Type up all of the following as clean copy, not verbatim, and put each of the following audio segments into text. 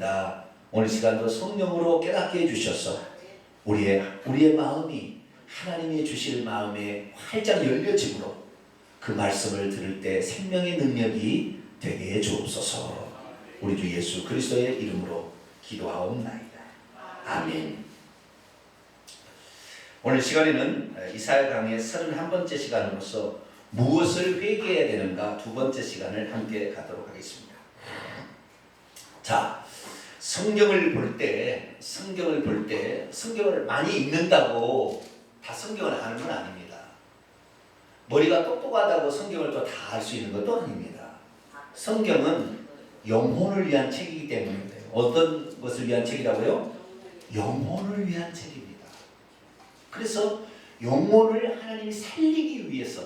원합니다. 오늘 시간도 성령으로 깨닫게 해주셔서 우리의 마음이 하나님이 주실 마음에 활짝 열려짐으로 그 말씀을 들을 때 생명의 능력이 되게 해주옵소서. 우리 주 예수 그리스도의 이름으로 기도하옵나이다. 아멘. 오늘 시간에는 이사야 강의 31번째 시간으로서 무엇을 회개해야 되는가 두 번째 시간을 함께 가도록 하겠습니다. 자, 성경을 볼 때 성경을 많이 읽는다고 다 성경을 아는 건 아닙니다. 머리가 똑똑하다고 성경을 또 다 알 수 있는 것도 아닙니다. 성경은 영혼을 위한 책이기 때문에 어떤 것을 위한 책이라고요? 영혼을 위한 책입니다. 그래서 영혼을 하나님이 살리기 위해서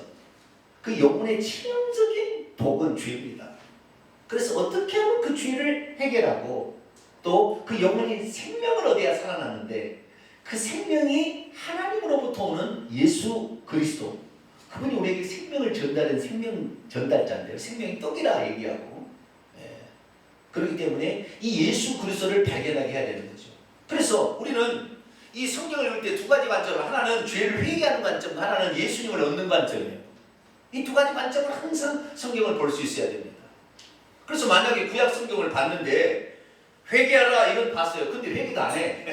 그 영혼의 치명적인 독은 죄입니다. 그래서 어떻게 하면 그 죄를 해결하고 또 그 영혼이 생명을 얻어야 살아나는데 그 생명이 하나님으로부터 오는 예수 그리스도, 그분이 우리에게 생명을 전달한 생명 전달자인데요. 생명의 떡이라 얘기하고, 그렇기 때문에 이 예수 그리스도를 발견하게 해야 되는 거죠. 그래서 우리는 이 성경을 읽을 때 두 가지 관점, 하나는 죄를 회개하는 관점, 하나는 예수님을 얻는 관점이에요. 이 두 가지 관점을 항상 성경을 볼 수 있어야 됩니다. 그래서 만약에 구약 성경을 봤는데 회개하라 이건 봤어요. 근데 회개도 안 해.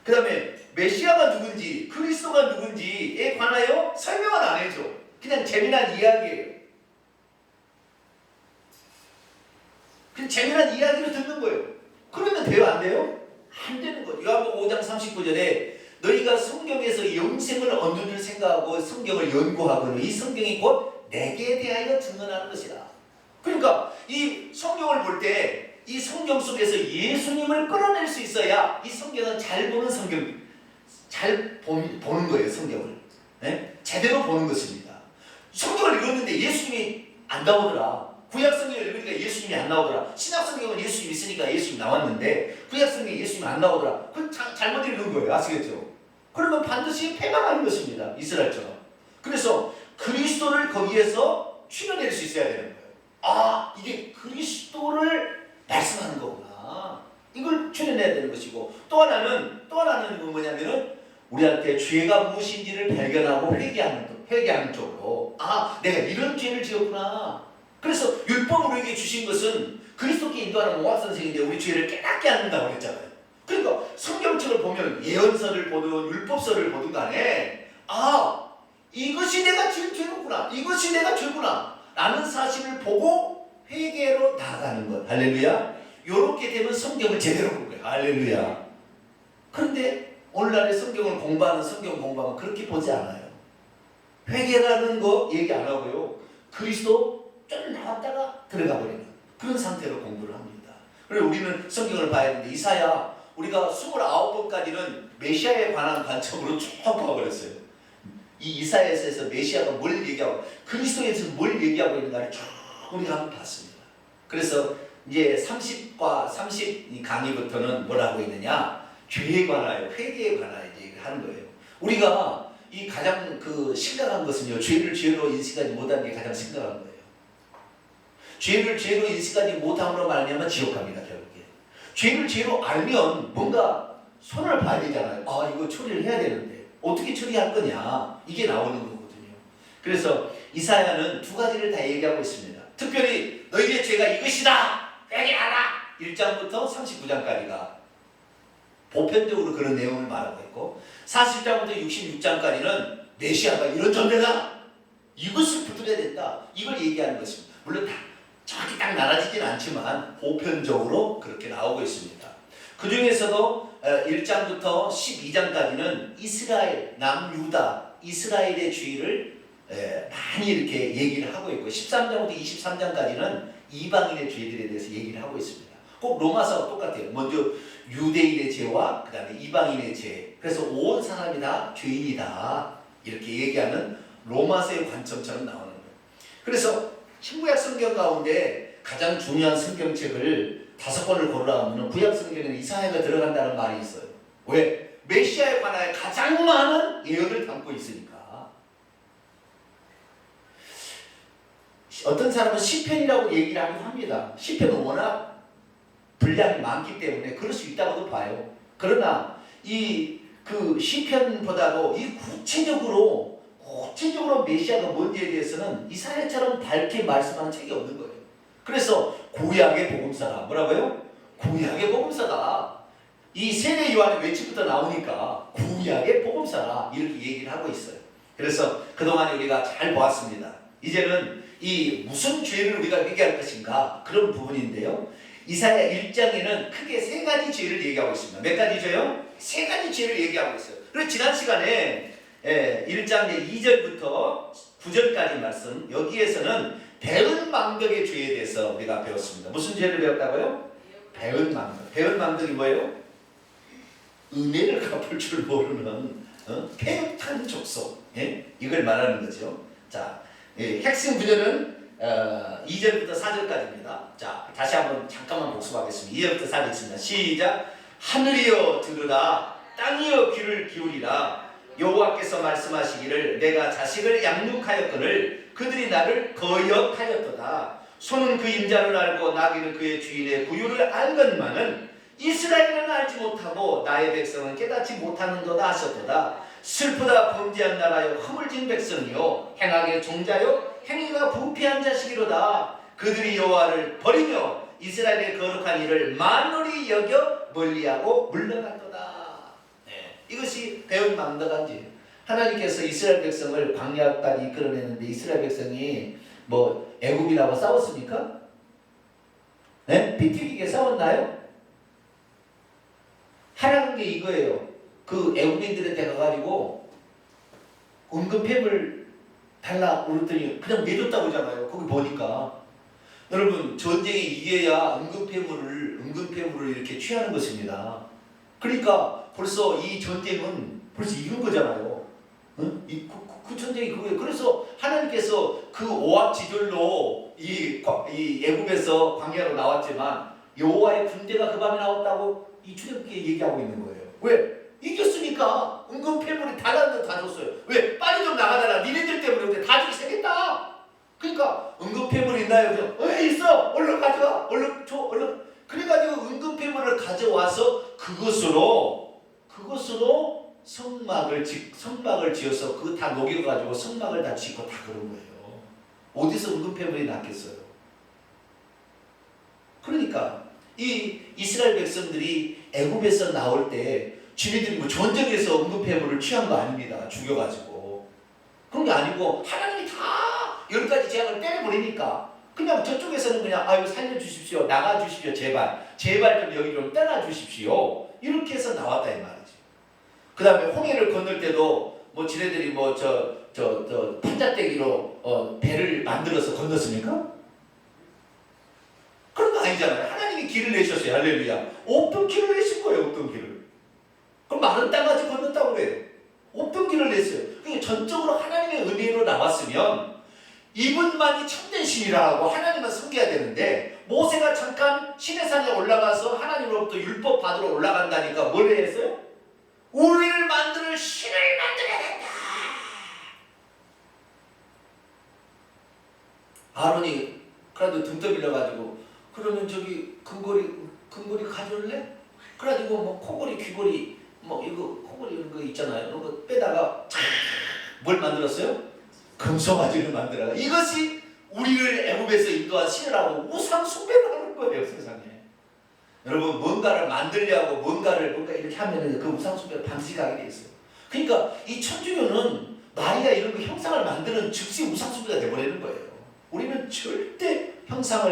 그 다음에 메시아가 누군지 그리스도가 누군지에 관하여 설명은 안 해줘. 그냥 재미난 이야기예요. 그냥 재미난 이야기를 듣는 거예요. 그러면 돼요? 안 돼요? 안 되는 거죠. 요한복음 5장 39절에 너희가 성경에서 영생을 얻는 줄 생각하고 성경을 연구하거든 이 성경이 곧 내게 대하여 증언하는 것이다. 그러니까 이 성경을 볼 때 이 성경 속에서 예수님을 끌어낼 수 있어야 이 성경은 잘 보는 성경, 잘 보는 거예요. 성경을 제대로 보는 것입니다. 성경을 읽었는데 예수님이 안 나오더라. 구약 성경을 읽으니까 예수님이 안 나오더라. 신약 성경은 예수님이 있으니까 예수님이 나왔는데 구약 성경에 예수님이 안 나오더라. 그건 잘못 읽은 거예요. 아시겠죠? 그러면 반드시 패망하는 것입니다. 이스라엘처럼. 그래서 그리스도를 거기에서 추려낼 수 있어야 되는 거예요. 아, 이게 그리스도를 말씀하는 거구나. 이걸 추려내야 되는 것이고, 또 하나는 건 뭐냐면은 우리한테 죄가 무엇인지를 발견하고 회개하는 쪽으로, 아, 내가 이런 죄를 지었구나. 그래서 율법을 우리에게 주신 것은 그리스도께 인도하는 모학 선생인데 우리 죄를 깨닫게 한다고 했잖아요. 그러니까 성경책을 보면 예언서를 보든 율법서를 보든 간에 아, 이것이 내가 지은 죄구나, 이것이 내가 죄구나 라는 사실을 보고 회개로 나아가는 것. 할렐루야. 이렇게 되면 성경을 제대로 본 거예요. 할렐루야. 그런데 오늘날의 성경을 공부하는 성경 공부하면 그렇게 보지 않아요. 회개라는 거 얘기 안 하고요. 그리스도 좀 나왔다가 들어가 버리는 그런 상태로 공부를 합니다. 그리고 우리는 성경을 봐야 되는데 이사야 우리가 29번까지는 메시아에 관한 관점으로 쭉 봐버렸어요. 이 이사야에서 메시아가 뭘 얘기하고 그리스도에서 뭘 얘기하고 있는가를 쭉 우리가 한번 봤습니다. 그래서 이제 30과 30 강의부터는 뭐라고 있느냐? 죄에 관하여 회개에 관하여 얘기를 하는 거예요. 우리가 이 가장 심각한 것은요, 죄를 죄로 인식하지 못하는 게 가장 심각한 거예요. 죄를 죄로 인식하지 못함으로 말미암아 지옥 갑니다. 결국에 죄를 죄로 알면 뭔가 손을 봐야 되잖아요. 아, 이거 처리를 해야 되는데 어떻게 처리할 거냐, 이게 나오는 거거든요. 그래서 이사야는 두 가지를 다 얘기하고 있습니다. 특별히 너희의 죄가 이것이다, 회개하라, 1장부터 39장까지가 보편적으로 그런 내용을 말하고 있고, 40장부터 66장까지는 메시아가 이런 존재다, 이것을 붙들어야 된다, 이걸 얘기하는 것입니다. 물론 다 정확히 딱 나눠지진 않지만 보편적으로 그렇게 나오고 있습니다. 그 중에서도 1장부터 12장까지는 이스라엘, 남유다, 이스라엘의 죄를 많이 이렇게 얘기를 하고 있고, 13장부터 23장까지는 이방인의 죄들에 대해서 얘기를 하고 있습니다. 꼭 로마서와 똑같아요. 먼저 유대인의 죄와 그 다음에 이방인의 죄, 그래서 온 사람이 다 죄인이다 이렇게 얘기하는 로마서의 관점처럼 나오는 거예요. 그래서 신구약 성경 가운데 가장 중요한 성경책을 5권을 고르라 하면 구약 성경에는 이사야가 들어간다는 말이 있어요. 왜? 메시아에 관하여 가장 많은 예언을 담고 있으니까. 어떤 사람은 시편이라고 얘기를 하긴 합니다. 시편은 워낙 분량이 많기 때문에 그럴 수 있다고도 봐요. 그러나 그 시편보다도 이 구체적으로 메시아가 뭔지에 대해서는 이사야처럼 밝게 말씀하는 책이 없는 거예요. 그래서 구약의 복음서다. 뭐라고요? 구약의 복음서다. 이 세례 요한의 외침부터 나오니까 구약의 복음서다. 이렇게 얘기를 하고 있어요. 그래서 그동안 우리가 잘 보았습니다. 이제는 이 무슨 죄를 우리가 회개할 것인가 그런 부분인데요. 이사야 1장에는 크게 세 가지 죄를 얘기하고 있습니다. 몇 가지 죄요? 세 가지 죄를 얘기하고 있어요. 그리고 지난 시간에 1장 2절부터 9절까지 말씀, 여기에서는 배은망덕의 죄에 대해서 우리가 배웠습니다. 무슨 죄를 배웠다고요? 배은망덕. 배은망덕이 뭐예요? 은혜를 갚을 줄 모르는 패역한 족속, 이걸 말하는 거죠. 자, 핵심 구절은 2절부터 4절까지입니다. 자, 다시 한번 잠깐만 복습하겠습니다. 2절부터 4절 있습니다. 시작. 하늘이여 들으라, 땅이여 귀를 기울이라. 여호와께서 말씀하시기를 내가 자식을 양육하였거늘 그들이 나를 거역하였도다. 소는 그 임자를 알고 나귀는 그의 주인의 구유를 알건만은 이스라엘은 알지 못하고 나의 백성은 깨닫지 못하는도다 하셨도다. 슬프다 범죄한 나라여 허물진 백성이요 행악의 종자요 행위가 부패한 자식이로다. 그들이 여호와를 버리며 이스라엘의 거룩한 일을 만홀히 여겨 멀리하고 물러간도다. 이것이 배은망덕한 죄. 하나님께서 이스라엘 백성을 광야까지 이끌어내는데 이스라엘 백성이 뭐 애굽이라고 싸웠습니까? 피 튀기게 싸웠나요? 하라는 게 이거예요. 그 애굽인들한테 가가지고 은근패물 달라 그랬더니 그냥 내줬다고 하잖아요. 거기 보니까. 여러분, 전쟁에 이겨야 은근패물을 이렇게 취하는 것입니다. 그러니까 벌써 이 전쟁은 벌써 이긴 거잖아요. 그 전쟁이 그거예요. 그래서 하나님께서 그 오합지졸로 이 애굽에서 광야로 나왔지만 여호와의 군대가 그 밤에 나왔다고 이 출애굽기에 얘기하고 있는 거예요. 왜? 이겼으니까 은근패물이 달았는데 다 줬어요. 왜? 빨리 좀 나가달라. 니네들 때문에 다 죽이 생겼다. 그러니까 은근패물 있나요? 있어. 얼른 가져와. 얼른 줘. 얼른. 그래가지고 은근패물을 가져와서 그것으로 성막을 지어서 그거 다 녹여가지고 성막을 다 짓고 다 그런 거예요. 어디서 은근패물이 났겠어요? 그러니까 이 이스라엘 백성들이 애굽에서 나올 때 지네들이 뭐 전쟁에서 은근패물을 취한 거 아닙니다. 죽여가지고. 그런 게 아니고 하나님이 다 10가지 재앙을 때려버리니까 그냥 저쪽에서는 그냥 아유 살려주십시오. 나가주십시오. 제발 좀 여기 좀 떠나주십시오. 이렇게 해서 나왔다 이 말이죠. 그 다음에 홍해를 건널 때도 뭐 지네들이 뭐 판자떼기로 배를 만들어서 건넜습니까? 그런 거 아니잖아요. 하나님이 길을 내셨어요. 할렐루야. 없던 길을 내신 거예요. 없던 길을. 그럼 마른 땅까지 건넜다고 그래요. 없던 길을 냈어요. 그러니까 전적으로 하나님의 은혜로 나왔으면 이분만이 참된 신이라고 하나님만 섬겨야 되는데 모세가 잠깐 시내산에 올라가서 하나님으로부터 율법 받으러 올라간다니까 뭘 했어요? 우리를 만들 신을 만들어야 된다. 아론이 그래도 등 떠밀려가지고 그러면 저기 금고리 가져올래? 그래가지고 뭐 코고리 귀고리 뭐 이거 코고리 이런 거 있잖아요. 이런 거 빼다가 뭘 만들었어요? 금송아지를 만들어가. 이것이 우리를 애굽에서 인도한 신이라고 우상 숭배를 하는 거예요. 세상에. 여러분 뭔가를 만들려고 뭔가 이렇게 하면은 그 우상 숭배를 반드시 가게 돼 있어요. 그러니까 이 천주교는 나이가 이런 거 형상을 만드는 즉시 우상 숭배가 돼버리는 거예요. 우리는 절대 형상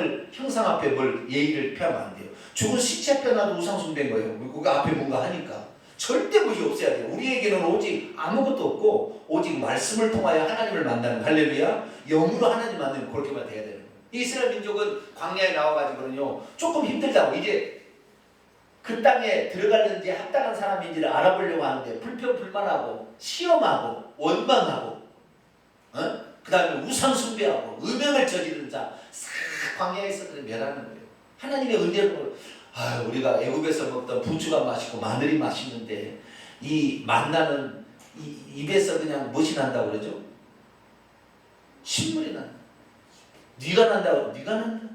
앞에 뭘 예의를 표하면 안 돼요. 죽은 시체 앞에 놔도 우상 숭배인 거예요. 그 앞에 뭔가 하니까. 절대 그것이 없어야 돼요. 우리에게는 오직 아무것도 없고 오직 말씀을 통하여 하나님을 만나는 할렐루야. 영으로 하나님 만나는 그렇게만 돼야 되는 거예요. 이스라엘 민족은 광야에 나와가지고는요 조금 힘들다고 이제 그 땅에 들어가는지 합당한 사람인지를 알아보려고 하는데 불평불만하고 시험하고 원망하고 그 다음에 우상 숭배하고 음행을 저지르는 자 싹 광야에서 멸하는 거예요. 하나님의 은혜로 우리가 애굽에서 먹던 부추가 맛있고 마늘이 맛있는데 이 만나는 입에서 그냥 무엇이 난다고 그러죠? 신물이 난다. 네가 난다고. 네가 난다.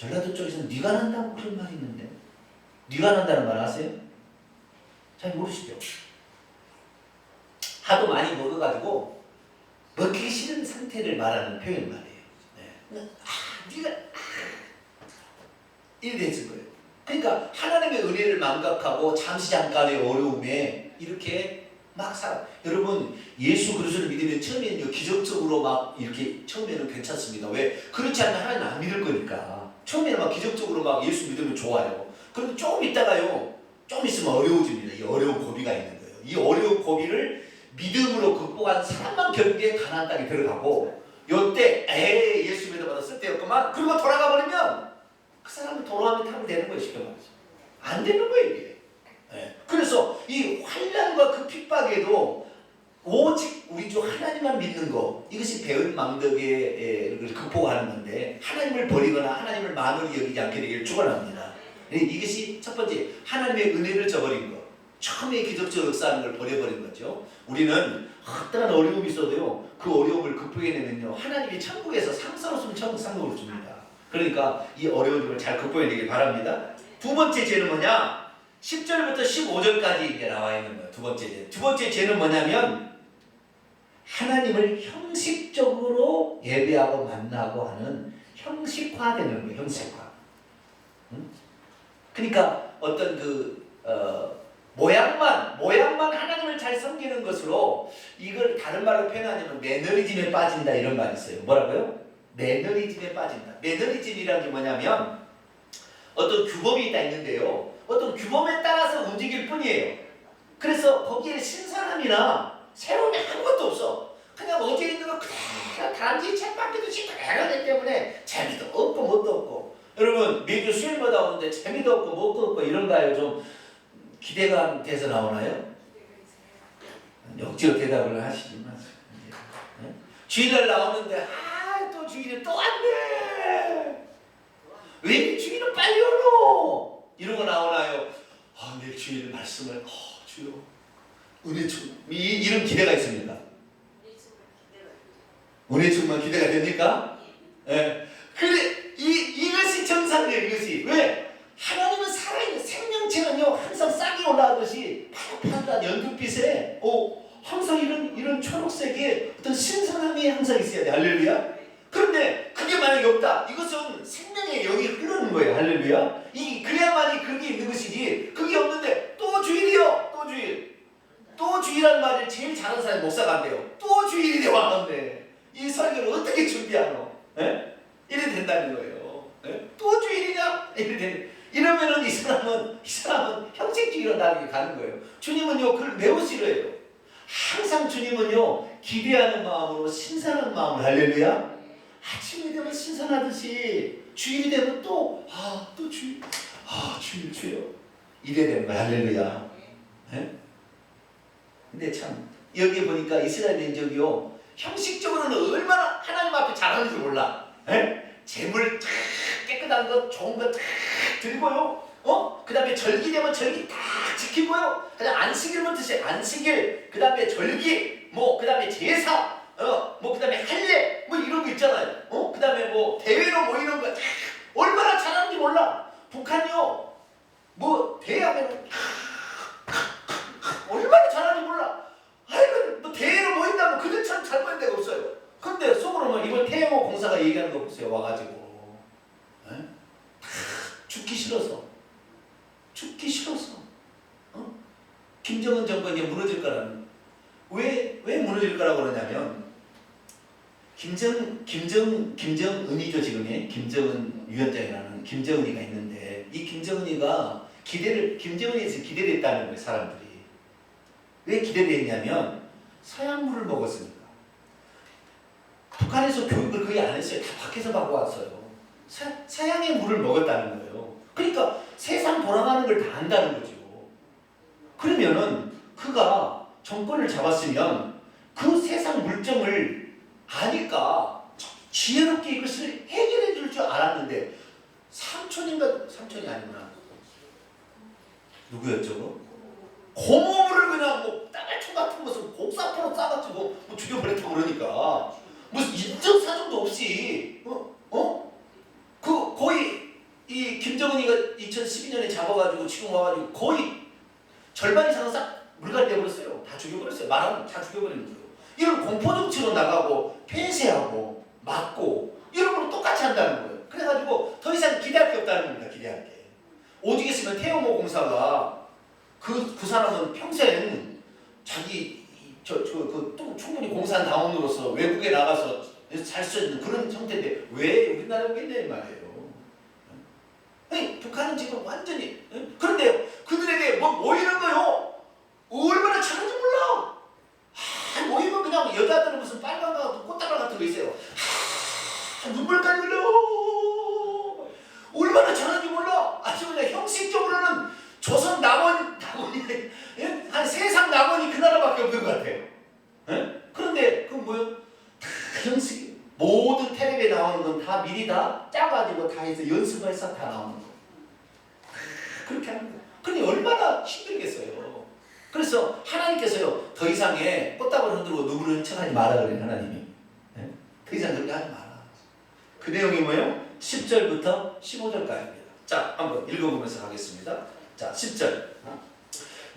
전라도 쪽에서는 네가 난다고 그런 말이 있는데, 네가 난다는 말 아세요? 잘 모르시죠? 하도 많이 먹어가지고 먹기 싫은 상태를 말하는 표현 말이에요. 네가 이래 됐을 거예요. 그러니까 하나님의 은혜를 망각하고 잠시 잠깐의 어려움에 이렇게 막 살아. 여러분, 예수 그리스도를 믿으면 처음에는 기적적으로 막 이렇게 처음에는 괜찮습니다. 왜? 그렇지 않으면 하나님 안 믿을 거니까. 처음에는 막 기적적으로 막 예수 믿으면 좋아요. 그런데 조금 있다가요, 좀 있으면 어려워집니다. 이 어려운 고비가 있는 거예요. 이 어려운 고비를 믿음으로 극복한 사람만 결국에 가나안 땅에 들어가고, 요때 에이 예수 믿어봐도 쓸데없구만 그러고 돌아가 버리면 그 사람은 돌아가면 타면 되는 거예요. 쉽게 말해서 안 되는 거예요 이게. 그래서 이 환난과 그 핍박에도 오직 우리 주 하나님만 믿는 거, 이것이 배은 망덕을 극복하는 건데, 하나님을 버리거나 하나님을 만으로 여기지 않게 되기를 축원합니다. 이것이 첫 번째, 하나님의 은혜를 저버린 것. 처음에 기적적 역사하는 걸 버려버린 거죠. 우리는 어떠한 어려움이 있어도요, 그 어려움을 극복해내면요, 하나님이 천국에서 상사로서는 천국 상급을 줍니다. 그러니까 이 어려움을 잘 극복해내길 바랍니다. 두 번째 죄는 뭐냐? 10절부터 15절까지 이제 나와 있는 거예요. 두 번째 죄. 두 번째 죄는 뭐냐면 하나님을 형식적으로 예배하고 만나고 하는 형식화되는 거예요. 형식화. 그러니까 어떤 모양만 하나님을 잘 섬기는 것으로, 이걸 다른 말로 표현하자면 매너리즘에 빠진다 이런 말이 있어요. 뭐라고요? 매너리즘에 빠진다. 매너리즘이라는 게 뭐냐면 어떤 규범이 다 있는데요, 어떤 규범에 따라서 움직일 뿐이에요. 그래서 거기에 신선함이나 새로움이 아무것도 없어. 그냥 어제 있는 거 그대로 단지 책밖에도 그대로 하기 때문에 재미도 없고 뭣도 없고. 여러분, 매주 수요일마다 오는데 재미도 없고 뭣도 없고 이런가요? 좀 기대가 돼서 나오나요? 억지로 대답을 하시지 마세요. 주일날 나오는데 또 주일에 또 왔네. 왜 주일은 빨리 오노? 이런 거 나오나요? 내일 주일 말씀을 주여 은혜 충만, 이런 기대가 있습니다. 은혜 충만 기대가 됩니까? 예. 근데 이것이 정상이에요. 이것이 왜? 하나님은 살아있는 생명체는요, 항상 싹이 올라가듯이 파릇파릇한 연두빛에 항상 이런 초록색의 어떤 신선함이 항상 있어야 돼. 할렐루야. 그런데 그게 만약에 없다, 이것은 생명의 영이 흐르는 거예요. 할렐루야. 그래야만이 그게 있는 것이지, 그게 없는데 또 주일이요, 또 주일. 또 주일이라는 말을 제일 잘하는 사람이 목사가 안 돼요. 또 주일이 왔는데 이 설교를 어떻게 준비하노? 이래 된다는 거예요. 또 주일이냐? 이래 되는. 이러면은 이 사람은 형식주의로 나중에 가는 거예요. 주님은요, 그걸 매우 싫어해요. 항상 주님은요, 기대하는 마음으로, 신선한 마음으로. 할렐루야. 아침이 되면 신선하듯이 주일이 되면 또 주일, 주일 주여 이래 되는 거야. 할렐루야. 근데 참 여기 보니까 이스라엘 민족이요, 형식적으로는 얼마나 하나님 앞에 잘하는지 몰라. 재물 깨끗한 거, 좋은 거 들고요, 그 다음에 절기 되면 절기 다 지키고요, 그 다음에 안식일부터 시작, 안식일, 그 다음에 절기, 그 다음에 제사, 그 다음에 할례, 이런 거 있잖아요. 그 다음에 대회로 모이는 거 얼마나 잘하는지 몰라. 북한이요, 대회하면 얼마나 잘하는지 몰라. 아이고, 대회로 모인다면 그들처럼 잘 모인 데가 없어요. 근데 속으로는 이번 태영호 공사가 얘기하는 거 보세요. 와가지고 죽기 싫어서 김정은 정권이 무너질 거라는. 왜 무너질 거라고 그러냐면, 김정은이죠. 지금의 김정은 위원장이라는 김정은이가 있는데, 이 김정은이가 김정은이에서 기대를 했다는 거예요. 사람들이 왜 기대를 했냐면, 서양물을 먹었으니까. 북한에서 교육을 거의 안 했어요. 다 밖에서 받고 왔어요. 서양의 물을 먹었다는 거예요. 그러니까 세상 돌아가는 걸 다 안다는 거죠. 그러면은 그가 정권을 잡았으면 그 세상 물정을 아니까 지혜롭게 이것을 해결해 줄 줄 알았는데, 삼촌이 아니구나. 누구였죠? 고모를 그냥 땅알총 같은 것을 곡사포로 싸가지고 죽여버렸다고 그러니까, 무슨 인정사정도 없이 거의 이 김정은이가 2012년에 잡아가지고 지금 와가지고 거의 절반 이상은 싹 물갈이 돼버렸어요. 다 죽여버렸어요. 말하면 다 죽여버리는 거예요. 이런 공포정치로 나가고 폐쇄하고 막고 이런 걸 똑같이 한다는 거예요. 그래가지고 더 이상 기대할 게 없다는 겁니다. 기대할 게. 오직 있으면 태영호 공사가 그 사람은 평생 자기 또 충분히 공산당원으로서 외국에 나가서 살 수 있는 그런 형태인데 왜 우리나라에 오겠냐 말이에요. 아니, 북한은 지금 완전히 그런데 그들에게 뭐 모이는 거요. 얼마나 잘하는지 몰라. 모이면 그냥 여자들은 무슨 빨간 거 꽃다발 같은 거 있어요. 눈물까지 흘려. 얼마나 잘하는지 몰라. 아주 그냥 형식적으로는 조선 남원이 한 세상 남원이 그 나라밖에 없는 것 같아요. 그런데 그건 뭐예요? 다 형식. 모든 텔레비에 나오는 건 다 미리 다 짜가지고 다 해서 연습을 해서 다 나오는 거예요. 그렇게 하는 거예요. 그러니 얼마나 힘들겠어요. 그래서 하나님께서요 더 이상의 꽃다발 흔들고 눈물을 척하지 마라 그래요. 하나님이. 더 이상 그렇게 하지 마라. 그 내용이 뭐예요? 10절부터 15절까지입니다. 자, 한번 읽어보면서 하겠습니다. 자, 10절.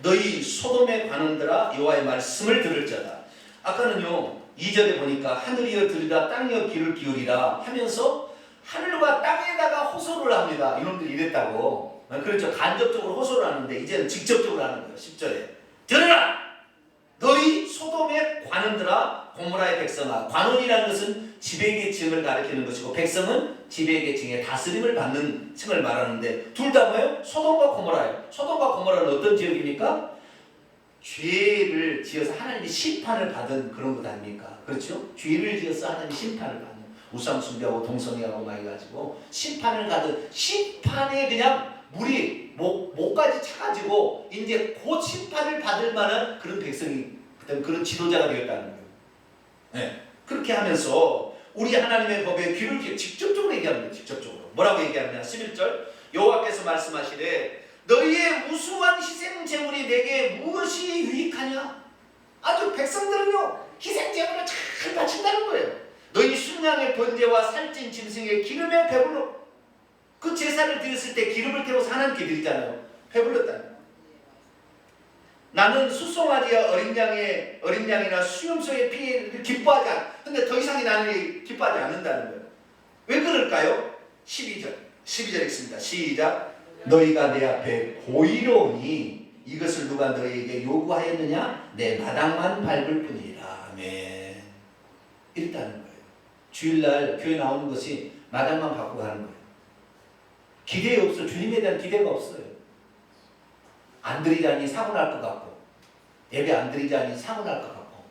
너희 소돔의 관원들아 여호와의 말씀을 들을지어다. 아까는요 2절에 보니까 하늘이여 들으라 땅이여 귀를 기울이라 하면서 하늘과 땅에다가 호소를 합니다. 이놈들이 이랬다고. 그렇죠. 간접적으로 호소를 하는데 이제는 직접적으로 하는 거예요. 10절에 들으라 너희 소돔의 관원들아 고모라의 백성아. 관원이라는 것은 지배계층을 가리키는 것이고 백성은 지배계층의 다스림을 받는 층을 말하는데 둘 다 뭐예요? 소돔과 고모라예요. 소돔과 고모라는 어떤 지역입니까? 죄를 지어서 하나님이 심판을 받은 그런 것 아닙니까? 그렇죠? 죄를 지어서 하나님이 심판을 받는 우상 숭배하고 동성애하고 막 해가지고 심판을 받은 심판에 그냥 물이 목까지 차가지고 이제 곧 심판을 받을 만한 그런 백성이 그런 지도자가 되었다는 거예요. 네. 그렇게 하면서 우리 하나님의 법에 귀를 직접적으로 얘기합니다. 직접적으로 뭐라고 얘기하느냐 11절 여호와께서 말씀하시되 너희의 무수한 희생 제물이 내게 무엇이 유익하냐. 아주 백성들은요 희생 제물을 잘 바친다는 거예요. 너희 순양의 번제와 살찐 짐승의 기름에 배불러. 그 제사를 드렸을 때 기름을 태워서 하나님께 드리잖아요. 배불렀다는 거예요. 나는 수송아지와 어린 양이나 수염소의 피를 기뻐하지 않아. 근데 더 이상의 나는 기뻐하지 않는다는 거예요. 왜 그럴까요? 12절 읽습니다. 시작. 너희가 내 앞에 고의로우니 이것을 누가 너희에게 요구하였느냐? 내 마당만 밟을 뿐이라. 아멘. 이랬다는 거예요. 주일날 교회 나오는 것이 마당만 밟고 가는 거예요. 기대 없어. 주님에 대한 기대가 없어요. 안 드리자니 사고 날 것 같고 예배 안 드리자니 사고 날 것 같고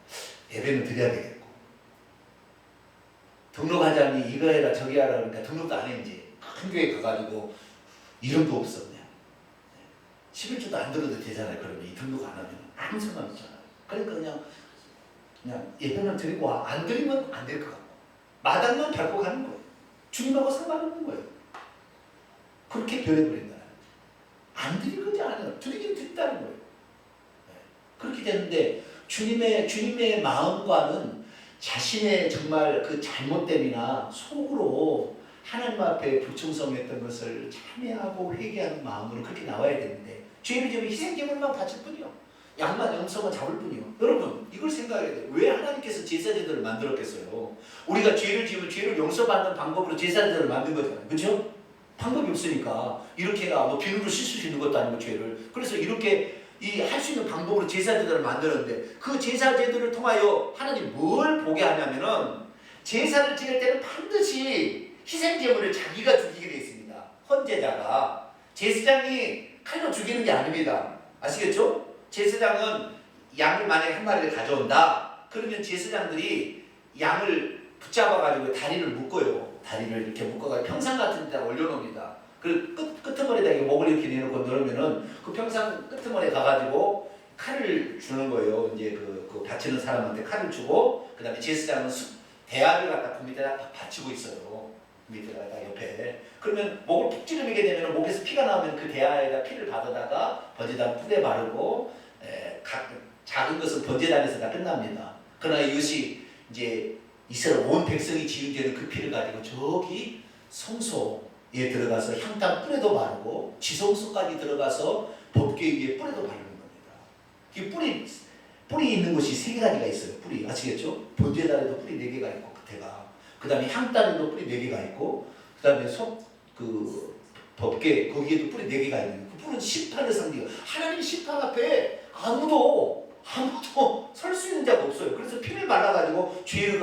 예배는 드려야 되겠고 등록하자니 이거 해라 저기 하라 그러니까 등록도 안 해. 이제 큰 교회 가가지고 이름도 없어 그냥 11조도 안 들어도 되잖아요. 그러면 이 등록 안 하면 아무 상관없잖아요. 그러니까 그냥 예배만 드리고 안 드리면 안 될 것 같고 마당만 밟고 가는 거예요. 주님하고 상관없는 거예요. 그렇게 변해버린다. 안 드린 거지 않아요. 드리긴 드린다는 거예요. 그렇게 되는데 주님의 마음과는 자신의 정말 그 잘못됨이나 속으로 하나님 앞에 불충성했던 것을 참회하고 회개하는 마음으로 그렇게 나와야 되는데 죄를 지으면 희생제물만 바칠 뿐이요. 양만 영성만 잡을 뿐이요. 여러분 이걸 생각해야 돼요. 왜 하나님께서 제사제도를 만들었겠어요? 우리가 죄를 지으면 죄를 용서받는 방법으로 제사제도를 만든 거잖아요. 그렇죠? 방법이 없으니까 이렇게 뭐 비누로 씻을 수 있는 것도 아니고 죄를. 그래서 이렇게 할 수 있는 방법으로 제사제도를 만들었는데 그 제사제도를 통하여 하나님 뭘 보게 하냐면은 제사를 지낼 때는 반드시 희생제물을 자기가 죽이게 되어 있습니다. 헌제자가. 제사장이 칼로 죽이는 게 아닙니다. 아시겠죠? 제사장은 양을 만약에 한 마리를 가져온다. 그러면 제사장들이 양을 붙잡아가지고 다리를 묶어요. 다리를 이렇게 묶어가지고 평상 같은 데다 올려놓습니다. 그 끄트머리에다 목을 이렇게 내놓고 넣으면은 그 평상 끄트머리에 가가지고 칼을 주는 거예요. 이제 그 바치는 사람한테 칼을 주고, 그 다음에 제사장은 대야를 갖다 그 밑에다 받치고 있어요. 밑에다가 옆에. 그러면 목을 푹 찌르게 되면 목에서 피가 나오면 그 대야에다 피를 받아다가 번제단 뿔에 바르고, 작은 것은 번제단에서 다 끝납니다. 그러나 이것이 이제 이스라엘 온 백성이 지은 죄는 그 피를 가지고 저기 성소 들어가서 향단 뿔에도 바르고 지성소까지 들어가서 법궤 위에 뿔에도 바르는 겁니다. 이 뿌리 있는 곳이 세 가지가 있어요. 뿌리 아시겠죠? 본죄단에도 뿌리 4개가 있고 끝에가, 그 다음에 향단에도 뿌리 4개가 있고, 그 다음에 법궤 거기에도 뿌리 4개가 있는, 그 뿔은 심판을 상징해요. 하나님 심판 앞에 아무도 설 수 있는 자가 없어요. 그래서 피를 발라가지고 죄를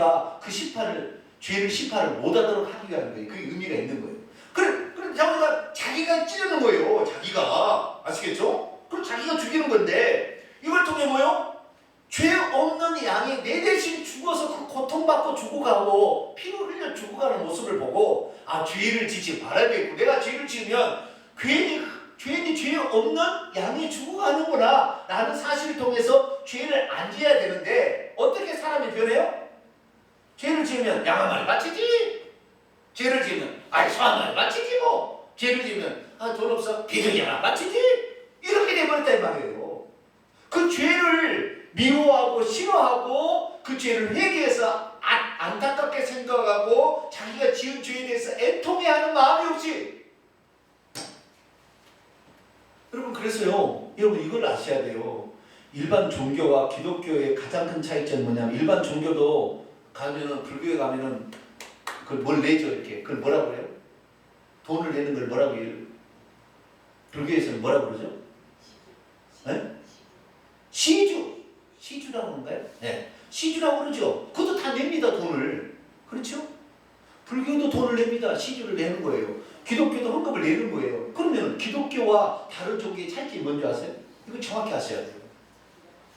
심판을 못하도록 하기 위한 거예요. 그 의미가 있는 거예요. 그럼 자기가 찌르는 거예요. 자기가 아시겠죠? 그럼 자기가 죽이는 건데, 이걸 통해 뭐요? 죄 없는 양이 내 대신 죽어서 그 고통받고 죽어가고 피를 흘려 죽어가는 모습을 보고, 아, 죄를 짓지 말아야겠고, 내가 죄를 지으면 괜히 죄 없는 양이 죽어가는구나 라는 사실을 통해서 죄를 안 지어야 되는데, 어떻게 사람이 변해요? 죄를 지으면 양한 마리 바치지. 죄를 지으면 소 한 마리 바치지 뭐. 죄를 지으면 돈 없어 비둘기 하나 바치지. 이렇게 돼버렸단 말이에요. 그 죄를 미워하고 싫어하고 그 죄를 회개해서 안타깝게 생각하고 자기가 지은 죄에 대해서 애통해하는 마음이 없이, 여러분, 그래서요, 여러분 이걸 아셔야 돼요. 일반 종교와 기독교의 가장 큰 차이점은 뭐냐면, 일반 종교도 가면은, 불교에 가면은 그걸 뭘 내죠, 이렇게. 그걸 뭐라고 그래요? 돈을 내는 걸 뭐라고 해요? 불교에서는 뭐라고 그러죠? 네? 시주라고 하는가요? 네. 시주라고 그러죠. 그것도 다 냅니다, 돈을. 그렇죠? 불교도 돈을 냅니다. 시주를 내는 거예요. 기독교도 헌금을 내는 거예요. 그러면 기독교와 다른 종교의 차이점이 뭔지 아세요? 이거 정확히 아셔야 돼요.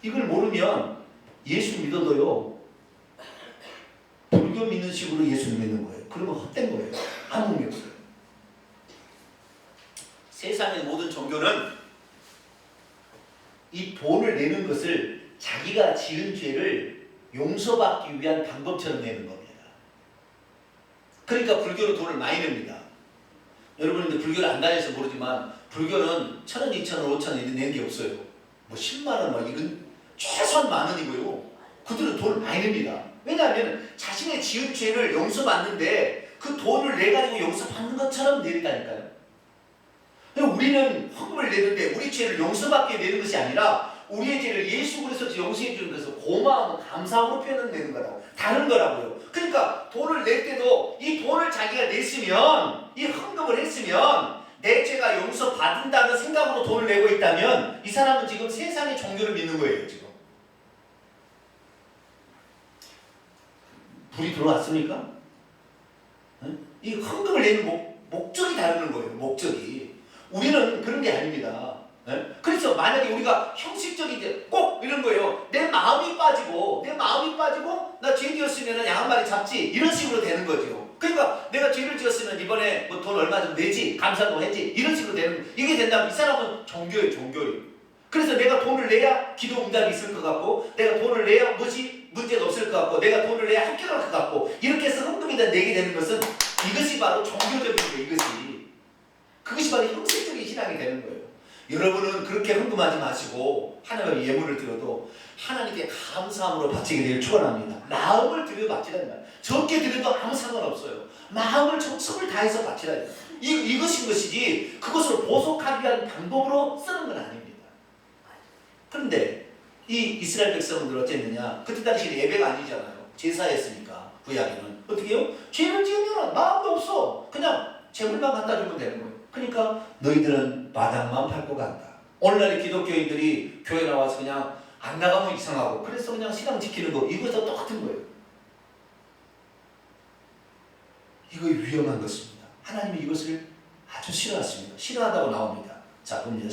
이걸 모르면 예수 믿어도요, 불교 믿는 식으로 예수 믿는 거예요. 그러면 헛된 거예요. 아무 의미 없어요. 세상의 모든 종교는 이 돈을 내는 것을 자기가 지은 죄를 용서받기 위한 방법처럼 내는 겁니다. 그러니까 불교는 돈을 많이 냅니다. 여러분들 불교를 안 다녀서 모르지만, 불교는 1,000원, 2,000원, 5,000원 이런 낸 게 없어요. 뭐 10만 원 막 이런, 최소한 10,000원이고요. 그들은 돈을 많이 냅니다. 왜냐하면 자신의 지은 죄를 용서받는데 그 돈을 내 가지고 용서받는 것처럼 낸다니까요. 우리는 헌금을 내는데 우리 죄를 용서받기 위해 내는 것이 아니라 우리의 죄를 예수 그리스도께서 용서해 주는 것을 고마움, 감사함으로 표현내는 거라고, 다른 거라고요. 그러니까 돈을 낼 때도 이 돈을 자기가 냈으면, 이 헌금을 했으면 내 죄가 용서받는다는 생각으로 돈을 내고 있다면, 이 사람은 지금 세상의 종교를 믿는 거예요. 지금 불이 들어왔습니까? 이 헌금을 내는 목적이 다른 거예요. 목적이. 우리는 그런 게 아닙니다. 그래서 만약에 우리가 형식적인 꼭 이런 거예요. 내 마음이 빠지고 나 죄 지었으면 양 한 마리 잡지, 이런 식으로 되는 거죠. 그러니까 내가 죄를 지었으면 이번에 뭐 돈 얼마 좀 내지, 감사도 했지, 이런 식으로 되는, 이게 된다면 이 사람은 종교예요. 그래서 내가 돈을 내야 기도 응답이 있을 것 같고, 내가 돈을 내야 문제가 없을 것 같고, 내가 돈을 내야 합격할 것 같고, 이렇게 해서 헌금에다 내게 되는 것은, 이것이 바로 종교적인 거예요. 그것이 바로 형식적인 신앙이 되는 거예요. 여러분은 그렇게 헌금하지 마시고 하나님의 예물을 드려도 하나님께 감사함으로 바치게 되길 축원합니다. 마음을 들여 바치라는 거예요. 적게 드려도 아무 상관없어요. 마음을 정성을 다해서 바치라는 거예요. 이것인 것이지 그것을 보속하기 위한 방법으로 쓰는 건 아닙니다. 그런데 이 이스라엘 백성들 어쨌느냐, 그때 당시 예배가 아니잖아요. 제사였으니까. 구약에는 어떻게 해요? 죄를 지으면 마음도 없어. 그냥 재물만 갖다 주면 되는 거예요. 그러니까 너희들은 마당만 밟고 간다. 오늘날의 기독교인들이 교회 나와서 그냥 안 나가면 이상하고, 그래서 그냥 신앙 지키는 거, 이것도 똑같은 거예요. 이거 위험한 것입니다. 하나님이 이것을 아주 싫어하십니다. 싫어한다고 나옵니다. 자, 봅니다.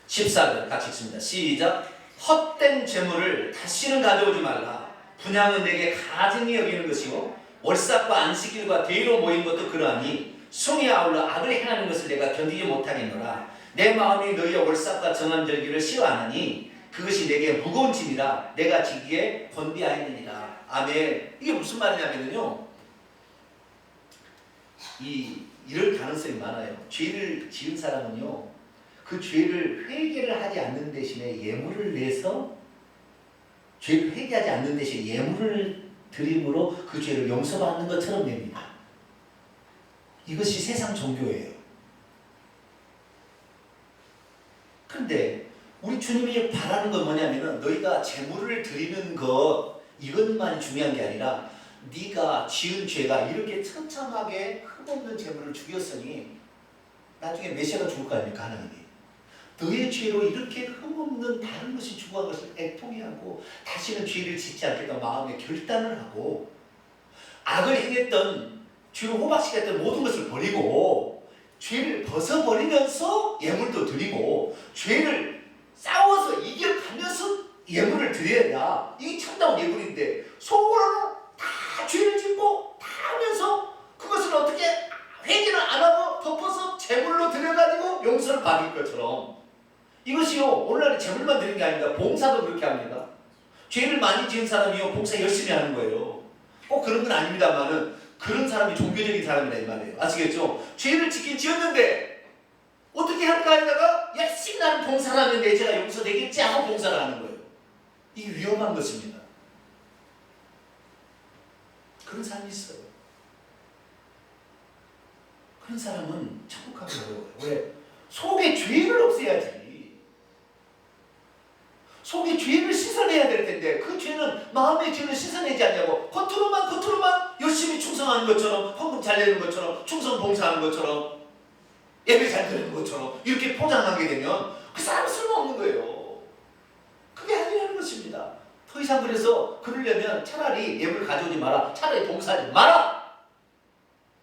14절 같이 읽습니다. 시작. 헛된 재물을 다시는 가져오지 말라. 분향은 내게 가증히 여기는 것이고 월삭과 안식일과 대의로 모인 것도 그러하니 송이 아울러 악을 행하는 것을 내가 견디지 못하겠노라. 내 마음이 너희의 월삭과 정한절기를 싫어하나니 그것이 내게 무거운 짐이라 내가 지기에 권비하였느니라. 아멘. 이게 무슨 말이냐면요, 이럴 가능성이 많아요. 죄를 지은 사람은요, 그 죄를 회개를 하지 않는 대신에 예물을 내서, 죄를 회개하지 않는 대신에 예물을 드림으로 그 죄를 용서받는 것처럼 냅니다. 이것이 세상 종교예요. 그런데 우리 주님이 바라는 건 뭐냐면은 너희가 제물을 드리는 것 이것만이 중요한 게 아니라 네가 지은 죄가 이렇게 처참하게 흠없는 제물을 죽였으니 나중에 메시아가 죽을 거 아닙니까? 하나님이 너의 죄로 이렇게 흠없는 다른 것이 죽어간 것을 애통해하고 다시는 죄를 짓지 않겠다 마음에 결단을 하고 악을 행했던 죄로 호박시켰던 모든 것을 버리고 죄를 벗어버리면서 예물도 드리고 죄를 싸워서 이겨가면서 예물을 드려야 이게 참다운 예물인데 속으로는 다 죄를 짓고 다 하면서 그것을 어떻게 회개를 안 하고 덮어서 제물로 드려가지고 용서를 받을 것처럼 이것이요 오늘날 제물만 드리는 게 아닙니다. 봉사도 그렇게 합니다. 죄를 많이 지은 사람이요 봉사 열심히 하는 거예요. 꼭 그런 건 아닙니다만은 그런 사람이 종교적인 사람이라 이 말이에요. 아시겠죠? 죄를 짓긴 지었는데 어떻게 할까 하다가 열심히 나는 봉사를 하는데 제가 용서되겠지 하고 봉사를 하는 거예요. 이게 위험한 것입니다. 그런 사람이 있어요. 그런 사람은 천국 가기 어려워요. 왜? 속에 죄를 없애야지. 속에 죄를 씻어내야 될 텐데 그 죄는 마음의 죄를 씻어내지 않냐고 겉으로만 열심히 충성하는 것처럼 헌금 잘 내는 것처럼 충성 봉사하는 것처럼 예배 잘 드리는 것처럼 이렇게 포장하게 되면 그 사람은 쓸모없는 거예요. 그게 아니라는 것입니다. 더 이상 그래서 그러려면 차라리 예물을 가져오지 마라. 차라리 봉사하지 마라.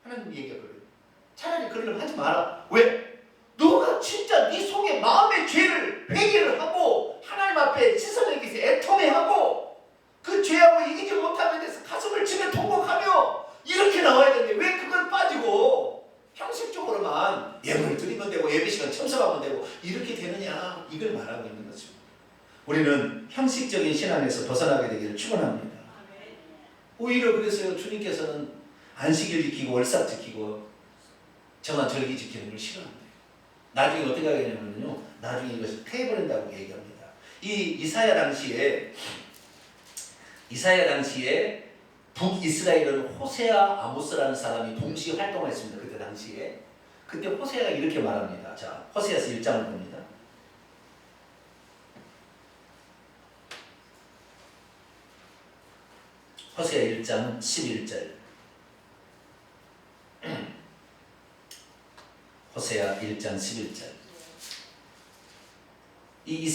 하나님 얘기가 그래요. 차라리 그러려면 하지 마라. 왜? 너가 진짜 네 속에 마음의 죄를 회개를 하고 하나님 앞에 씻어내기 위해서 애통해하고 그 죄하고 이기지 못하는 데서 가슴을 치며 통곡하며 이렇게 나와야 되는데 왜 그걸 빠지고 형식적으로만 예물을 드리면 되고 예배시간 참석하면 되고 이렇게 되느냐 이걸 말하고 있는 거죠. 우리는 형식적인 신앙에서 벗어나게 되기를 축원합니다. 오히려 그래서요 주님께서는 안식일 지키고 월삭 지키고 정한 절기 지키는 걸 싫어합니다. 나중에 어떻게 하겠냐면요 나중에 이것을 폐해버린다고 얘기합니다. 이 이사야 당시에 북이스라엘은 호세아 아모스라는 사람이 동시에 활동했습니다. 그때 당시에 그때 호세아가 이렇게 말합니다. 자 호세아서 1장을 봅니다. 호세아 1장 11절 호세아 1장 11절 이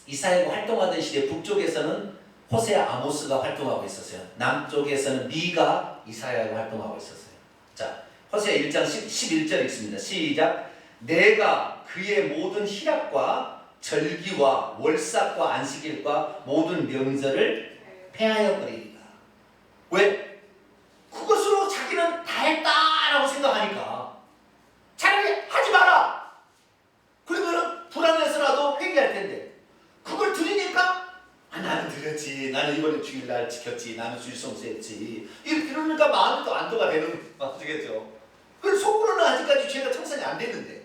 이사야가 활동하던 시대 북쪽에서는 호세아 아모스가 활동하고 있었어요. 남쪽에서는 미가 이사야가 활동하고 있었어요. 자 호세아 1장 11절 읽습니다. 시작. 내가 그의 모든 희락과 절기와 월삭과 안식일과 모든 명절을 폐하여 버리리라. 왜? 그것으로 자기는 다 했다라고 생각하니까 차라리 하지 마라. 그러면 불안해서라도 회개할 텐데 그걸 드리니까 나는 드렸지. 나는 이번에 주일날 지켰지. 나는 주일성수했지. 이러니까 마음이 또 안도가 되는 거겠죠. 그 속으로는 아직까지 죄가 청산이 안 됐는데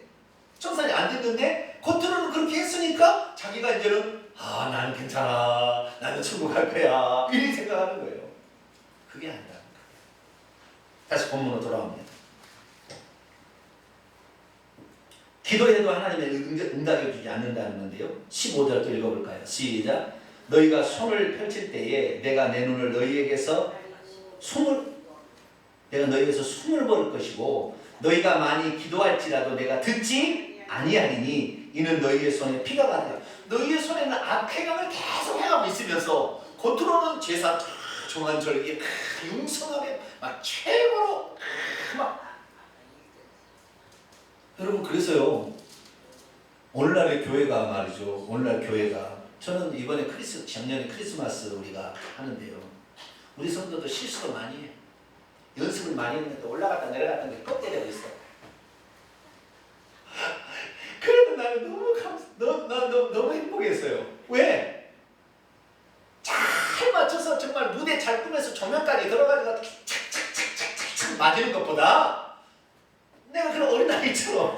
겉으로는 그렇게 했으니까 자기가 이제는 나는 괜찮아. 나는 천국 갈 거야. 이렇게 생각하는 거예요. 그게 아니라. 다시 본문으로 돌아옵니다. 기도해도 하나님의 응답해 주지 않는다는 건데요. 15절 또 읽어볼까요? 시작. 너희가 손을 펼칠 때에 내가 내 눈을 너희에게서 숨을 벌일 것이고 너희가 많이 기도할지라도 내가 듣지 아니하리니 이는 너희의 손에 피가 가느니라. 너희의 손에는 악행을 계속 행하고 있으면서 겉으로는 제사 정한 절기 융성하게 막 최고로 막 여러분 그래서요 오늘날의 교회가 말이죠. 오늘날 교회가 저는 이번에 작년에 크리스마스 우리가 하는데요. 우리 성도도 실수를 많이 해요. 연습을 많이 했는데 올라갔다 내려갔다 게 껍데기가 있어. 그래도 나는 너무 행복했어요. 왜? 잘 맞춰서 정말 무대 잘 꾸며서 조명까지 들어가지고 착착착착착 맞는 것보다 내가 그런 어린아이처럼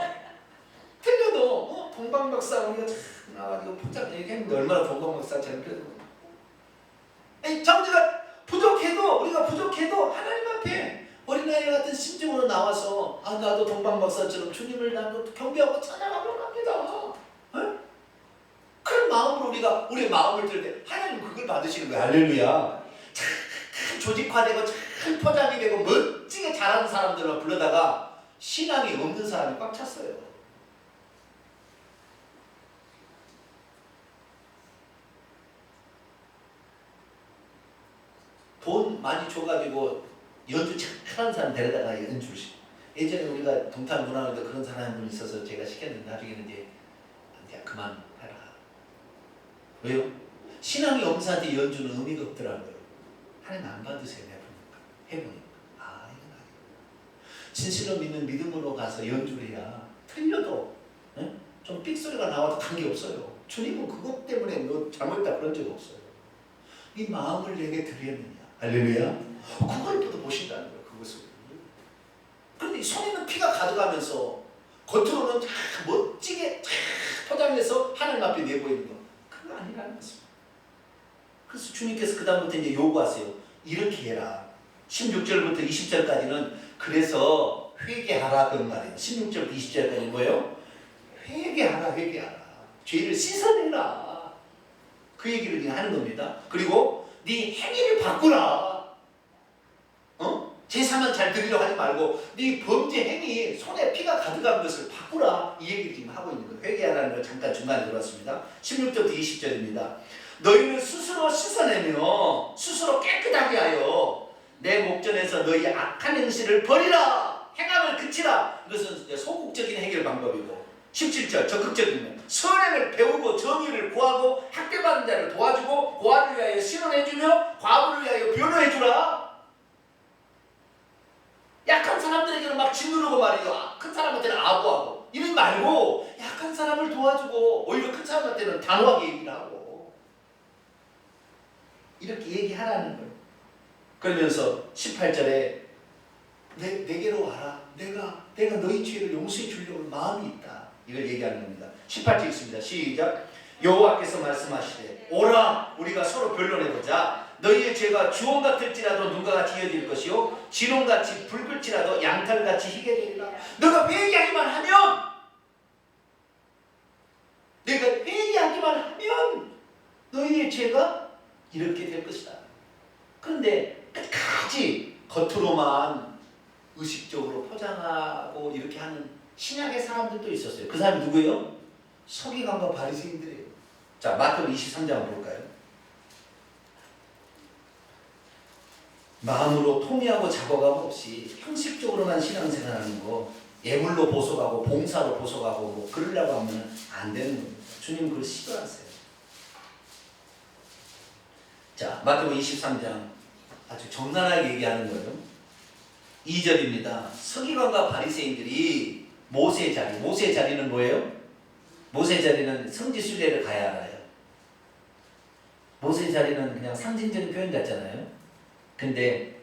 틀려도 동방박사 우리가 참 나와가지고 포장 얘기했는데 얼마나 동방박사처럼 그래도 자우지가 우리가 부족해도 하나님 앞에 어린아이 같은 심정으로 나와서 나도 동방박사처럼 주님을 나도 경배하고 찬양하러 갑니다. 어? 그런 마음으로 우리가 우리의 마음을 들을 때 하나님 그걸 받으시는 거예요. 할렐루야. 참 조직화되고 참 포장이 되고 멋지게 잘하는 사람들만 불러다가 신앙이 없는 사람이 꽉 찼어요. 돈 많이 줘가지고 연주 착한 사람 데려다가 연주를 시켜. 예전에 우리가 동탄 문화원에도 그런 사람 한 분 있어서 제가 시켰는데 나중에는 이제 그만해라. 왜요? 신앙이 없는 사람한테 연주는 의미가 없더라고요. 하나님 안 받으세요. 해보니까 이건 아니에요. 진실로 믿는 믿음으로 가서 연주를 해야 틀려도 좀 삑소리가 나와도 관계없어요. 주님은 그것 때문에 너 잘못했다 그런 적 없어요. 이 마음을 내게 드렸느냐. 할렐루야. 그걸 또 보신다는 거예요. 그것을. 그런데 손에는 피가 가득하면서 겉으로는 다 멋지게 다 포장해서 하나님 앞에 내보이는 거. 그거 아니라는 것입니다. 그래서 주님께서 그 다음부터 이제 요구하세요. 이렇게 해라. 16절부터 20절까지는 그래서 회개하라 그런 말이에요. 16절부터 20절까지는 뭐예요? 회개하라. 죄를 씻어내라. 그 얘기를 그냥 하는 겁니다. 그리고 네 행위를 바꾸라. 제사만 잘 드리려고 하지 말고 네 범죄 행위, 손에 피가 가득한 것을 바꾸라. 이 얘기를 지금 하고 있는 거예요. 회개하라는 걸 잠깐 중간에 들어왔습니다. 16절부터 20절입니다. 너희는 스스로 씻어내며 스스로 깨끗하게 하여 내 목전에서 너희 악한 행실을 버리라. 행함을 그치라. 이것은 소극적인 해결 방법이고 17절 적극적인 선행을 배우고 정의를 구하고 학대받은 자를 도와주고 고아를 위하여 신원해주며 과부를 위하여 변호해주라. 약한 사람들에게는 막 짓누르고 말이요. 큰 사람한테는 아부하고 이러지 말고 약한 사람을 도와주고 오히려 큰 사람한테는 단호하게 얘기를 하고 이렇게 얘기하라는 거예요. 그러면서 18절에 내게로 와라. 내가 너희 죄를 용서해 주려고 마음이 있다. 이걸 얘기하는 겁니다. 18절 있습니다. 시작. 여호와께서 말씀하시되 오라 우리가 서로 변론해보자. 너희의 죄가 주홍 같을지라도 눈과 같이 이어질 것이요 진홍같이 붉을지라도 양털같이 희게 되리라. 너가 회개하기만 하면 내가 회개하기만 하면 너희의 죄가 이렇게 될 것이다. 그런데 끝까지 겉으로만 의식적으로 포장하고 이렇게 하는 신약의 사람들도 있었어요. 그 사람이 누구예요? 서기관과 바리새인들이에요. 자, 마태복음 23장 볼까요? 마음으로 통회하고 작업감 없이 형식적으로만 신앙생활하는 거, 예물로 보석하고 봉사로 보석하고 뭐 그러려고 하면 안 되는 겁니다. 주님 그걸 싫어하세요. 자, 마태복음 23장 아주 정나하게 얘기하는 거예요. 2절입니다. 서기관과 바리새인들이 모세의 자리는 뭐예요? 모세의 자리는 성지 순례를 가야 알아요. 모세의 자리는 그냥 상징적인 표현 같잖아요. 근데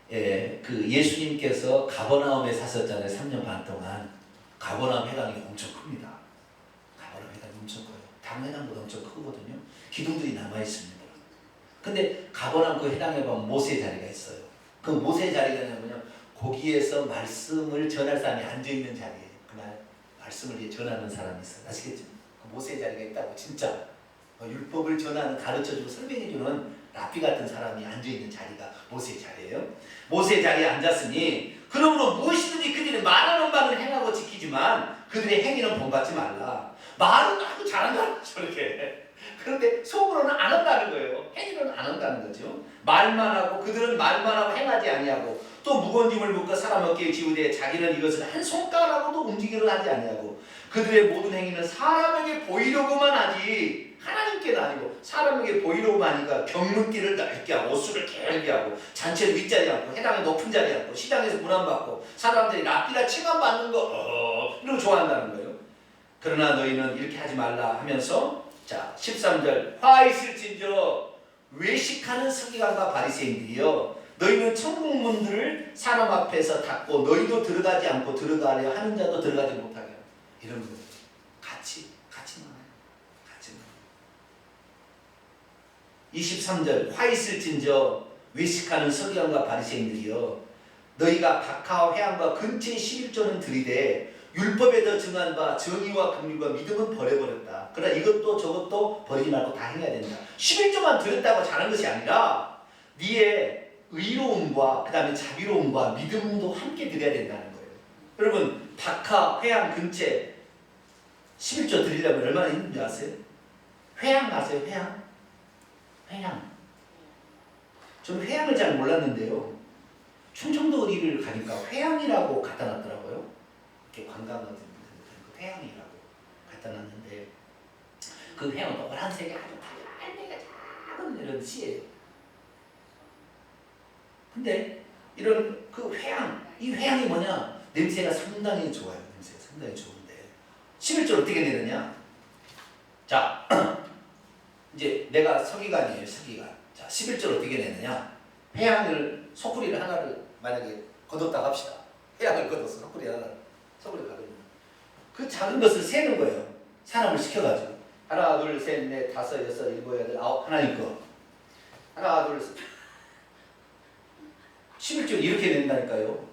그 예수님께서 가버나움에 사셨잖아요. 3년 반 동안. 가버나움 회당이 엄청 큽니다. 가버나움 회당이 엄청 커요. 다른 회당보다 엄청 크거든요. 기둥들이 남아있습니다. 근데 가버나움 그 회당에 보면 모세의 자리가 있어요. 그 모세의 자리가 뭐냐면 거기에서 말씀을 전할 사람이 앉아있는 자리예요. 그날 말씀을 전하는 사람이 있어요. 아시겠죠? 그 모세의 자리가 있다고 진짜 율법을 전하는 가르쳐주고 설명해주는 랍비 같은 사람이 앉아있는 자리가 모세의 자리예요. 모세의 자리에 앉았으니 그러므로 무엇이든지 그들이 말하는 바는 행하고 지키지만 그들의 행위는 본받지 말라. 말은 아주 잘한다 저렇게. 그런데 속으로는 안 한다는 거예요. 행위는 안 한다는 거죠. 말만 하고 그들은 말만 하고 행하지 아니하고 또 무거운 짐을 묶어 사람 어깨에 지우되 자기는 이것을 한 손가락으로도 움직이려 하지 아니하고 그들의 모든 행위는 사람에게 보이려고만 하지 하나님께는 아니고 사람에게 보이려고만 하니까 경문길을 넓게 하고 옷수를 길게 하고 잔치를 윗자리 앉고 해당에 높은 자리에 앉고 시장에서 문안받고 사람들이 랍비라 칭함받는 거 이런 거 좋아한다는 거예요. 그러나 너희는 이렇게 하지 말라 하면서 자 13절 화 있을진저 외식하는 서기관과 바리새인들이여 너희는 천국 문들을 사람 앞에서 닫고 너희도 들어가지 않고 들어가려 하는 자도 들어가지 못하게 이런 거예요. 같이 나와요. 23절 화 있을진저 외식하는 서기관과 바리새인들이여 너희가 박하와 회양과 근처의 11조는 들이되 율법에 더 정한 바 정의와 긍휼과 믿음은 버려버렸다. 그러나 이것도 저것도 버리지 말고 다 행해야 된다. 11조만 들었다고 잘한 것이 아니라 네의 의로움과 그 다음에 자비로움과 믿음도 함께 드려야 된다는 거예요. 여러분 박하, 회양, 근체 11조 드리려면 얼마나 있는지 아세요? 회양 아세요? 회양? 회양. 저는 회양을 잘 몰랐는데요. 충청도 어디를 가니까 회양이라고 갖다 놨더라고요. 이렇게 관광하는 그 회양이라고 갖다 놨는데 그 회양은 노란색이 아주 달매가 작은 이런 씨예요. 근데 이런 그 회양, 이 회양이 뭐냐? 냄새가 상당히 좋아요. 냄새가 상당히 좋은데 11절 어떻게 내느냐? 자, 이제 내가 서기관이에요. 서기관. 자, 11절 어떻게 내느냐? 회양을 소쿠리를 하나를 만약에 거뒀다고 합시다. 회양을 거둬서 소쿠리 하나를 소쿠리를 가두면 그 작은 것을 세는 거예요. 사람을 시켜가지고 하나, 둘, 셋, 넷, 다섯, 여섯, 일곱, 여덟, 아홉 하나님 거 하나, 둘, 셋 11절 이렇게 낸다니까요.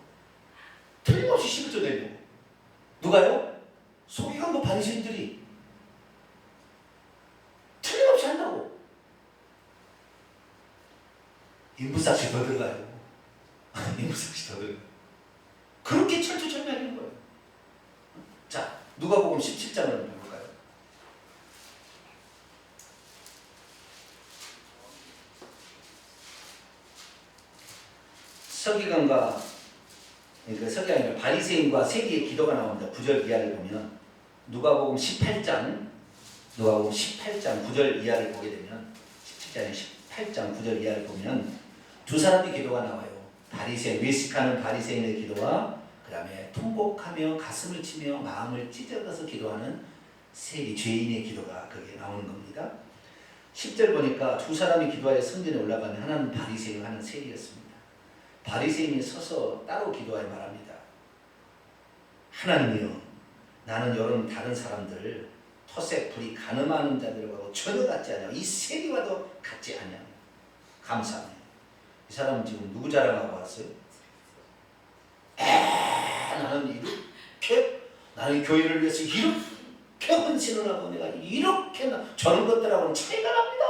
틀림없이 11절 내고 누가요? 서기관과 바리새인들이 틀림없이 한다고. 인부삭시 더 들어가요. 인부삭시 더 들어가요. 그렇게 철두철미하는 거예요. 자, 누가복음 17장을 한번 볼까요? 서기관과 그러니까 서기관이 아니라 바리새인과 세리의 기도가 나옵니다. 9절 이하를 보면 누가복음 18장 9절 이하를 보게 되면 17장의 18장 9절 이하를 보면 두 사람의 기도가 나와요. 바리새인, 외식하는 바리새인의 기도와 그 다음에 통곡하며 가슴을 치며 마음을 찢어져서 기도하는 세리 죄인의 기도가 거기에 나오는 겁니다. 10절 보니까 두 사람이 기도하여 성전에 올라가면 하나는 바리새인, 하나는 세리였습니다. 바리새인이 서서 따로 기도하여 말합니다. 하나님이여, 나는 여러 다른 사람들 토색, 불이 가늠하는 자들과도 전혀 같지 않냐. 이 세리와도 같지 않냐. 감사합니다. 이 사람은 지금 누구 자랑하고 왔어요? 나는 교회를 위해서 이렇게 헌신을 하고 내가 이렇게 저런 것들하고는 차이가 납니다.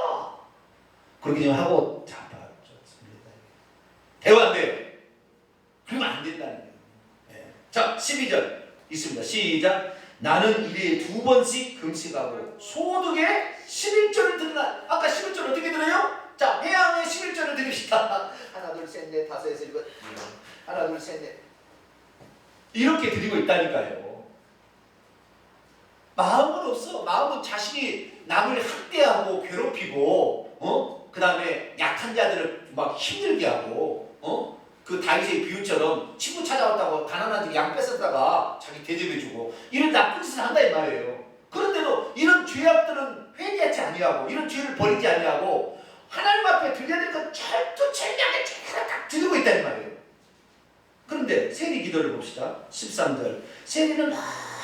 그렇게 좀 하고 자빠졌습니다. 대화 안 돼요. 그러면 안 된다는 거예요. 네. 자, 12절 있습니다. 시작. 나는 일에 2번씩 금식하고 소득의 11절을 드리나. 아까 11절 어떻게 들어요? 자, 회양의 11절을 드립시다. 하나, 둘, 셋, 넷, 다섯, 여섯, 일곱. 하나, 둘, 셋, 넷. 이렇게 드리고 있다니까요. 마음은 없어. 마음은 자신이 남을 학대하고 괴롭히고, 그 다음에 약한 자들을 막 힘들게 하고, 그 다윗의 비유처럼 친구 찾아왔다고 가난한 양 뺏었다가 자기 대접해주고 이런 나쁜 짓을 한다 이 말이에요. 그런데도 이런 죄악들은 회개하지 아니하고 이런 죄를 버리지 아니하고 하나님 앞에 드려야 될 것 철두철미하게 제대로 딱 드리고 있다 이 말이에요. 그런데 세리 기도를 봅시다. 13절 세리는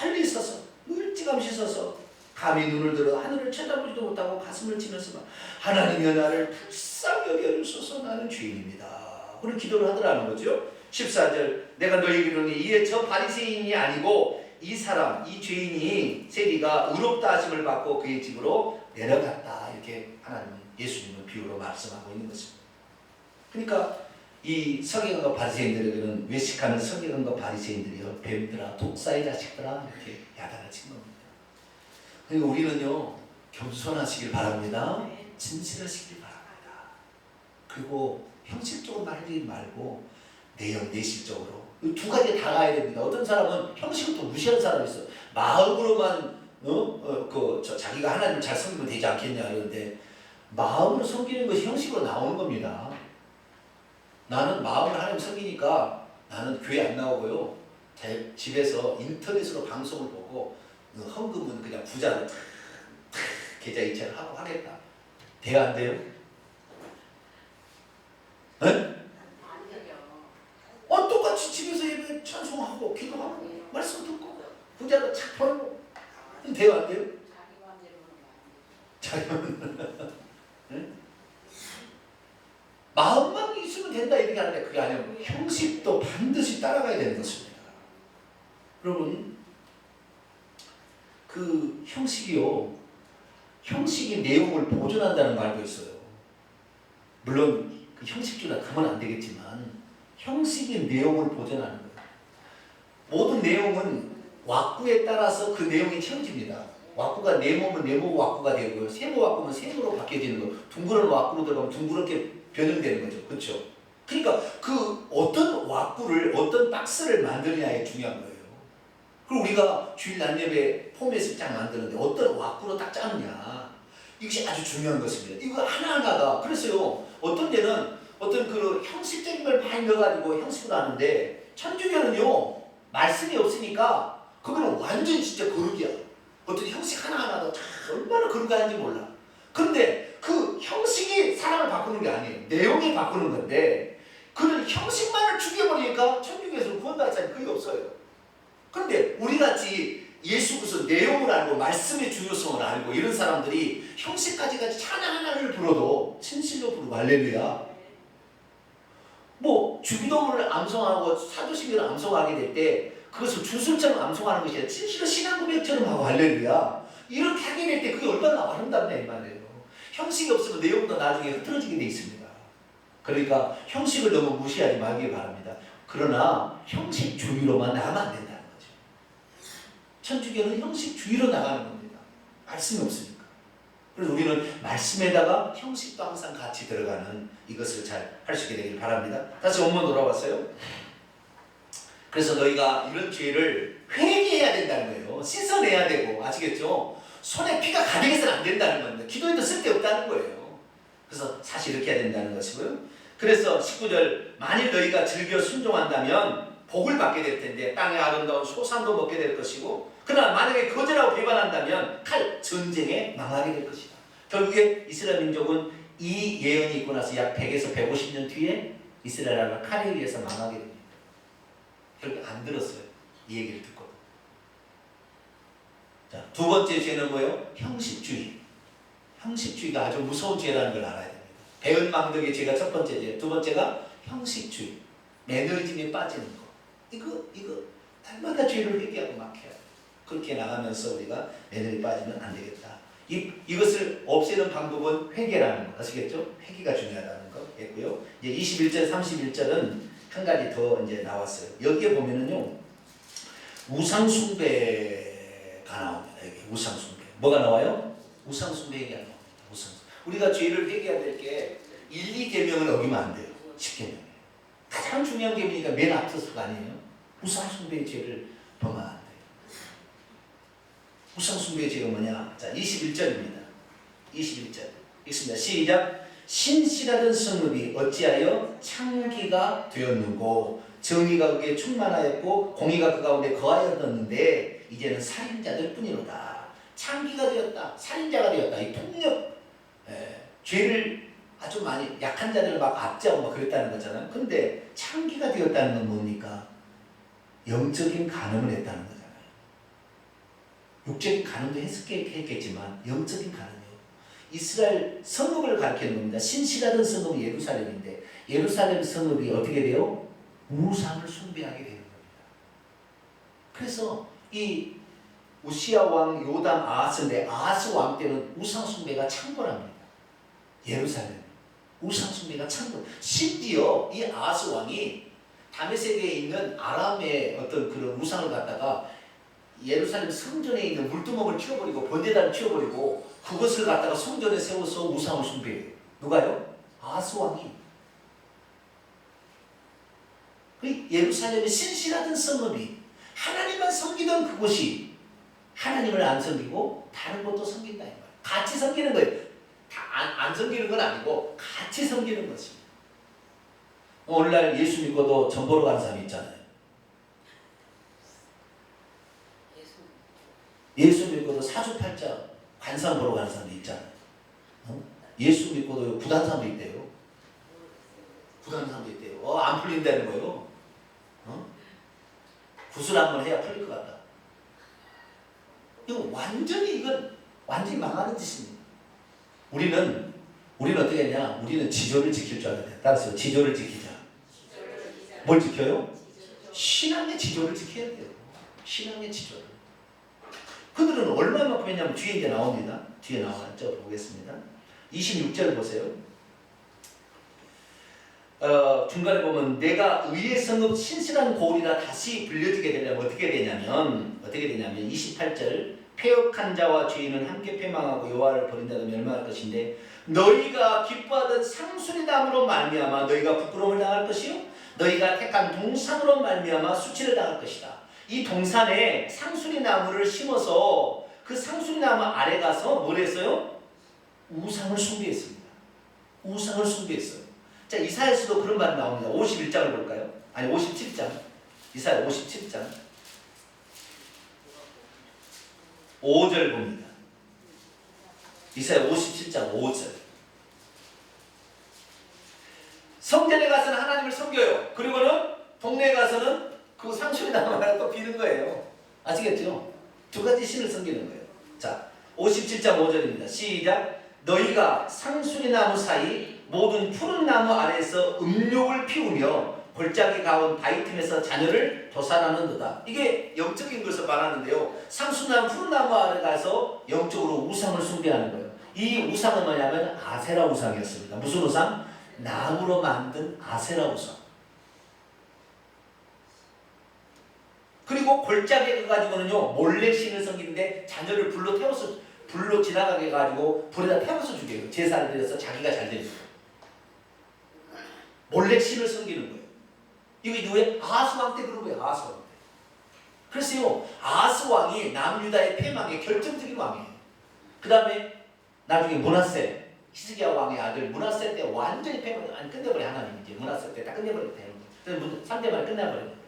멀리 서서 일찌감치 서서 감히 눈을 들어 하늘을 쳐다보지도 못하고 가슴을 치면서 막 하나님이여 나를 불쌍히 여겨주소서 나는 죄인입니다. 그런 기도를 하더라는 거죠. 14절 내가 너희에게 이르노니 이에 저 바리새인이 아니고 이 사람 이 죄인이 세리가 의롭다 하심을 받고 그의 집으로 내려갔다. 이렇게 하나님 예수님은 비유로 말씀하고 있는 것입니다. 그러니까 이 서기관과 바리새인들에게는 외식하는 서기관과 바리새인들이요 뱀들아 독사의 자식들아 이렇게 야단을 친 겁니다. 그러니까 우리는요 겸손하시길 바랍니다. 진실하시길 바랍니다. 그리고 형식적으로 말하지 말고 내실적으로 두 가지 다 가야 됩니다. 어떤 사람은 형식을 또 무시하는 사람이 있어. 마음으로만 자기가 하나님을 잘 섬기면 되지 않겠냐 이러는데 마음으로 섬기는 것이 형식으로 나오는 겁니다. 나는 마음으로 하나님 섬기니까 나는 교회 안 나오고요. 집에서 인터넷으로 방송을 보고 헌금은 그냥 부자로 계좌 이체를 하고 하겠다. 돼야 안 돼요? 네? 똑같이 집에서 예배 찬송하고 기도하고 말씀 듣고 부자로 착 벌고 돼요 안 돼요? 자기 마음대로 네? 마음만 있으면 된다 이렇게 하는데 그게 아니라 형식도 반드시 따라가야 되는 것입니다. 여러분 그 형식이요, 형식이 내용을 보존한다는 말도 있어요. 물론 그 형식주의라 가면 안 되겠지만 형식이 내용을 보존하는 거예요. 모든 내용은 왁구에 따라서 그 내용이 채워집니다. 왁구가 네모면 네모 왁구가 되고요. 세모 왁구면 세모로 바뀌어지는 거. 둥그런 왁구로 들어가면 둥그렇게 변형되는 거죠. 그렇죠? 그러니까 그 어떤 왁구를 어떤 박스를 만드느냐에 중요한 거예요. 그리고 우리가 주일 낮예배 포맷을 딱 만드는데 어떤 왁구로 딱 짜느냐, 이것이 아주 중요한 것입니다. 이거 하나하나가 그래서요, 어떤 데는 어떤 그 형식적인 걸 많이 넣어가지고 형식으로 하는데 천주교는요 말씀이 없으니까 그거는 완전 진짜 거룩이야. 어떤 형식 하나하나도 얼마나 거룩한지 몰라. 그런데 그 형식이 사람을 바꾸는 게 아니에요. 내용이 바꾸는 건데 그런 형식만을 죽여버리니까 천주교에서는 구원받을 사람이 거의 없어요. 그런데 우리같이 예수 그리스도 내용을 알고 말씀의 중요성을 알고 이런 사람들이 형식까지까지 찬양 하나를 불러도 진실로 부르고 할렐루야. 뭐 주기도문을 암송하고 사도신경을 암송하게 될 때 그것을 주술처럼 암송하는 것이 아니라 진실로 신앙 고백처럼 하고 할렐루야. 이렇게 하게 될 때 그게 얼마나 아름답냐 이 말이에요. 형식이 없으면 내용도 나중에 흐트러지게 돼 있습니다. 그러니까 형식을 너무 무시하지 말기 바랍니다. 그러나 형식주의로만 나가면 안 된다는 거죠. 천주교는 형식주의로 나가는 겁니다. 말씀이 없으니까. 그래서 우리는 말씀에다가 형식도 항상 같이 들어가는 이것을 잘 할 수 있게 되길 바랍니다. 다시 원문 돌아왔어요. 그래서 너희가 이런 죄를 회개해야 된다는 거예요. 씻어내야 되고, 아시겠죠? 손에 피가 가득해서는 안 된다는 겁니다. 기도에도 쓸데없다는 거예요. 그래서 사실 이렇게 해야 된다는 것이고요. 그래서 19절, 만일 너희가 즐겨 순종한다면 복을 받게 될 텐데 땅의 아름다운 소산도 먹게 될 것이고, 그러나 만약에 거절하고 배반한다면 칼, 전쟁에 망하게 될 것이다. 결국에 이스라엘 민족은 이 예언이 있고 나서 약 100에서 150년 뒤에 이스라엘은 칼에 의해서 망하게 됩니다. 결국 안 들었어요. 이 얘기를 듣고. 자, 두 번째 죄는 뭐예요? 형식주의. 형식주의가 아주 무서운 죄라는 걸 알아야 됩니다. 배은망덕의 죄가 첫 번째 죄. 두 번째가 형식주의. 매너리즘에 빠지는 거. 이거 날마다 죄를 회개하고 막혀야 돼. 그렇게 나가면서 우리가 매너리 빠지면 안 되겠다. 이것을 없애는 방법은 회개라는 거. 아시겠죠? 회개가 중요하다는 거 했고요. 이제 21절, 31절은 한 가지 더 이제 나왔어요. 여기에 보면은요, 우상숭배가 나옵니다. 여기 우상숭배. 뭐가 나와요? 우상숭배 얘기가 나옵니다. 우상숭배. 우리가 죄를 회개해야 될 게 1, 2계명을 어기면 안 돼요. 10계명. 가장 중요한 계명이니까 맨 앞서서가 아니에요. 우상숭배의 죄를 범하면 안 돼요. 우상숭배의 죄가 뭐냐? 자, 21절입니다. 21절. 읽습니다. 시작. 신실하던 성읍이 어찌하여 창기가 되었는고, 정의가 그게 충만하였고 공의가 그 가운데 거하였는데 이제는 살인자들 뿐이로다. 창기가 되었다. 살인자가 되었다. 이 폭력, 죄를 아주 많이 약한 자들을 막 압제하고 막 그랬다는 거잖아요. 근데 창기가 되었다는 건 뭡니까? 영적인 간음을 했다는 거잖아요. 육적인 간음도 했겠지만 영적인 간음이에요. 이스라엘 성읍을 가리키는 겁니다. 신실하던 성읍이 예루살렘인데 예루살렘 성읍이 어떻게 돼요? 우상을 숭배하게 되는 겁니다. 그래서 이 우시야 왕, 요담, 아하스인데 아하스 왕 때는 우상 숭배가 창궐합니다. 예루살렘 우상 숭배가 창궐. 심지어 이 아하스 왕이 다메섹에 있는 아람의 어떤 그런 우상을 갖다가 예루살렘 성전에 있는 물두멍을 치워버리고 번제단을 치워버리고 그것을 갖다가 성전에 세워서 우상을 숭배해요. 누가요? 아하스 왕이. 예루살렘의 신실하던 성읍이 하나님만 섬기던 그곳이 하나님을 안 섬기고 다른 것도 섬긴다 이 말이에요. 같이 섬기는 거예요. 안 섬기는 건 아니고 같이 섬기는 것입니다. 오늘날 예수 믿고도 전 보러 가는 사람이 있잖아요. 예수 믿고도 사주팔자 관상 보러 가는 사람도 있잖아요. 예수 믿고도 부단 사람도 있대요. 부단 사람도 있대요. 안 풀린다는 거예요. 구슬 한번 해야 풀릴 것 같다. 이건 완전히 망하는 짓입니다. 우리는 우리는 어떻게 했냐? 우리는 지조를 지킬 줄 알아야 돼. 따라서 지조를 지키자. 뭘 지켜요? 신앙의 지조를 지켜야 돼요. 신앙의 지조를. 그들은 얼마만큼 했냐면 뒤에 이제 나옵니다. 뒤에 나왔죠. 보겠습니다. 26절 보세요. 중간에 보면 내가 의의 성읍 신실한 고울이라 다시 불려지게 되려면 어떻게 되냐면 28절 패역한 자와 죄인은 함께 패망하고 여호와를 버린다도 멸망할 것인데 너희가 기뻐하던 상수리 나무로 말미암아 너희가 부끄러움을 당할 것이요 너희가 택한 동산으로 말미암아 수치를 당할 것이다. 이 동산에 상수리 나무를 심어서 그 상수리 나무 아래 가서 뭘 했어요? 우상을 숭배했습니다. 우상을 숭배했어요. 자, 이사야서도 그런 말이 나옵니다. 51장을 볼까요? 아니 57장. 이사야 57장 5절 봅니다. 이사야 57장 5절. 성전에 가서는 하나님을 섬겨요. 그리고는 동네에 가서는 그 상수리 나무 하나 또 비는 거예요. 아시겠죠? 두 가지 신을 섬기는 거예요. 자, 57장 5절입니다. 시작. 너희가 상수리 나무 사이 모든 푸른 나무 아래에서 음욕을 피우며 골짜기 가운 바위 틈에서 자녀를 도살하는도다. 이게 영적인 것을 말하는데요. 상수나무 푸른 나무 아래 가서 영적으로 우상을 숭배하는 거예요. 이 우상은 뭐냐면 아세라 우상이었습니다. 무슨 우상? 나무로 만든 아세라 우상. 그리고 골짜기에 가가지고는요 몰래 신을 섬기는데 자녀를 불로 지나가게 해가지고 불에다 태워서 죽여요. 제사를 드려서 자기가 잘 되는 거예요. 몰래 신을 섬기는 거예요. 이거 누구의? 아스왕 때 그런 거예요. 아스왕 때. 그래서요 아스왕이 남유다의 패망의 결정적인 왕이에요. 그 다음에 나중에 므낫세 히스기야 왕의 아들 므낫세 때 완전히 패망 끝내버려. 하나님이 이제 므낫세 때 딱 끝내버리게 되는 거예요. 그래서 3대만에 끝내버리는 거예요.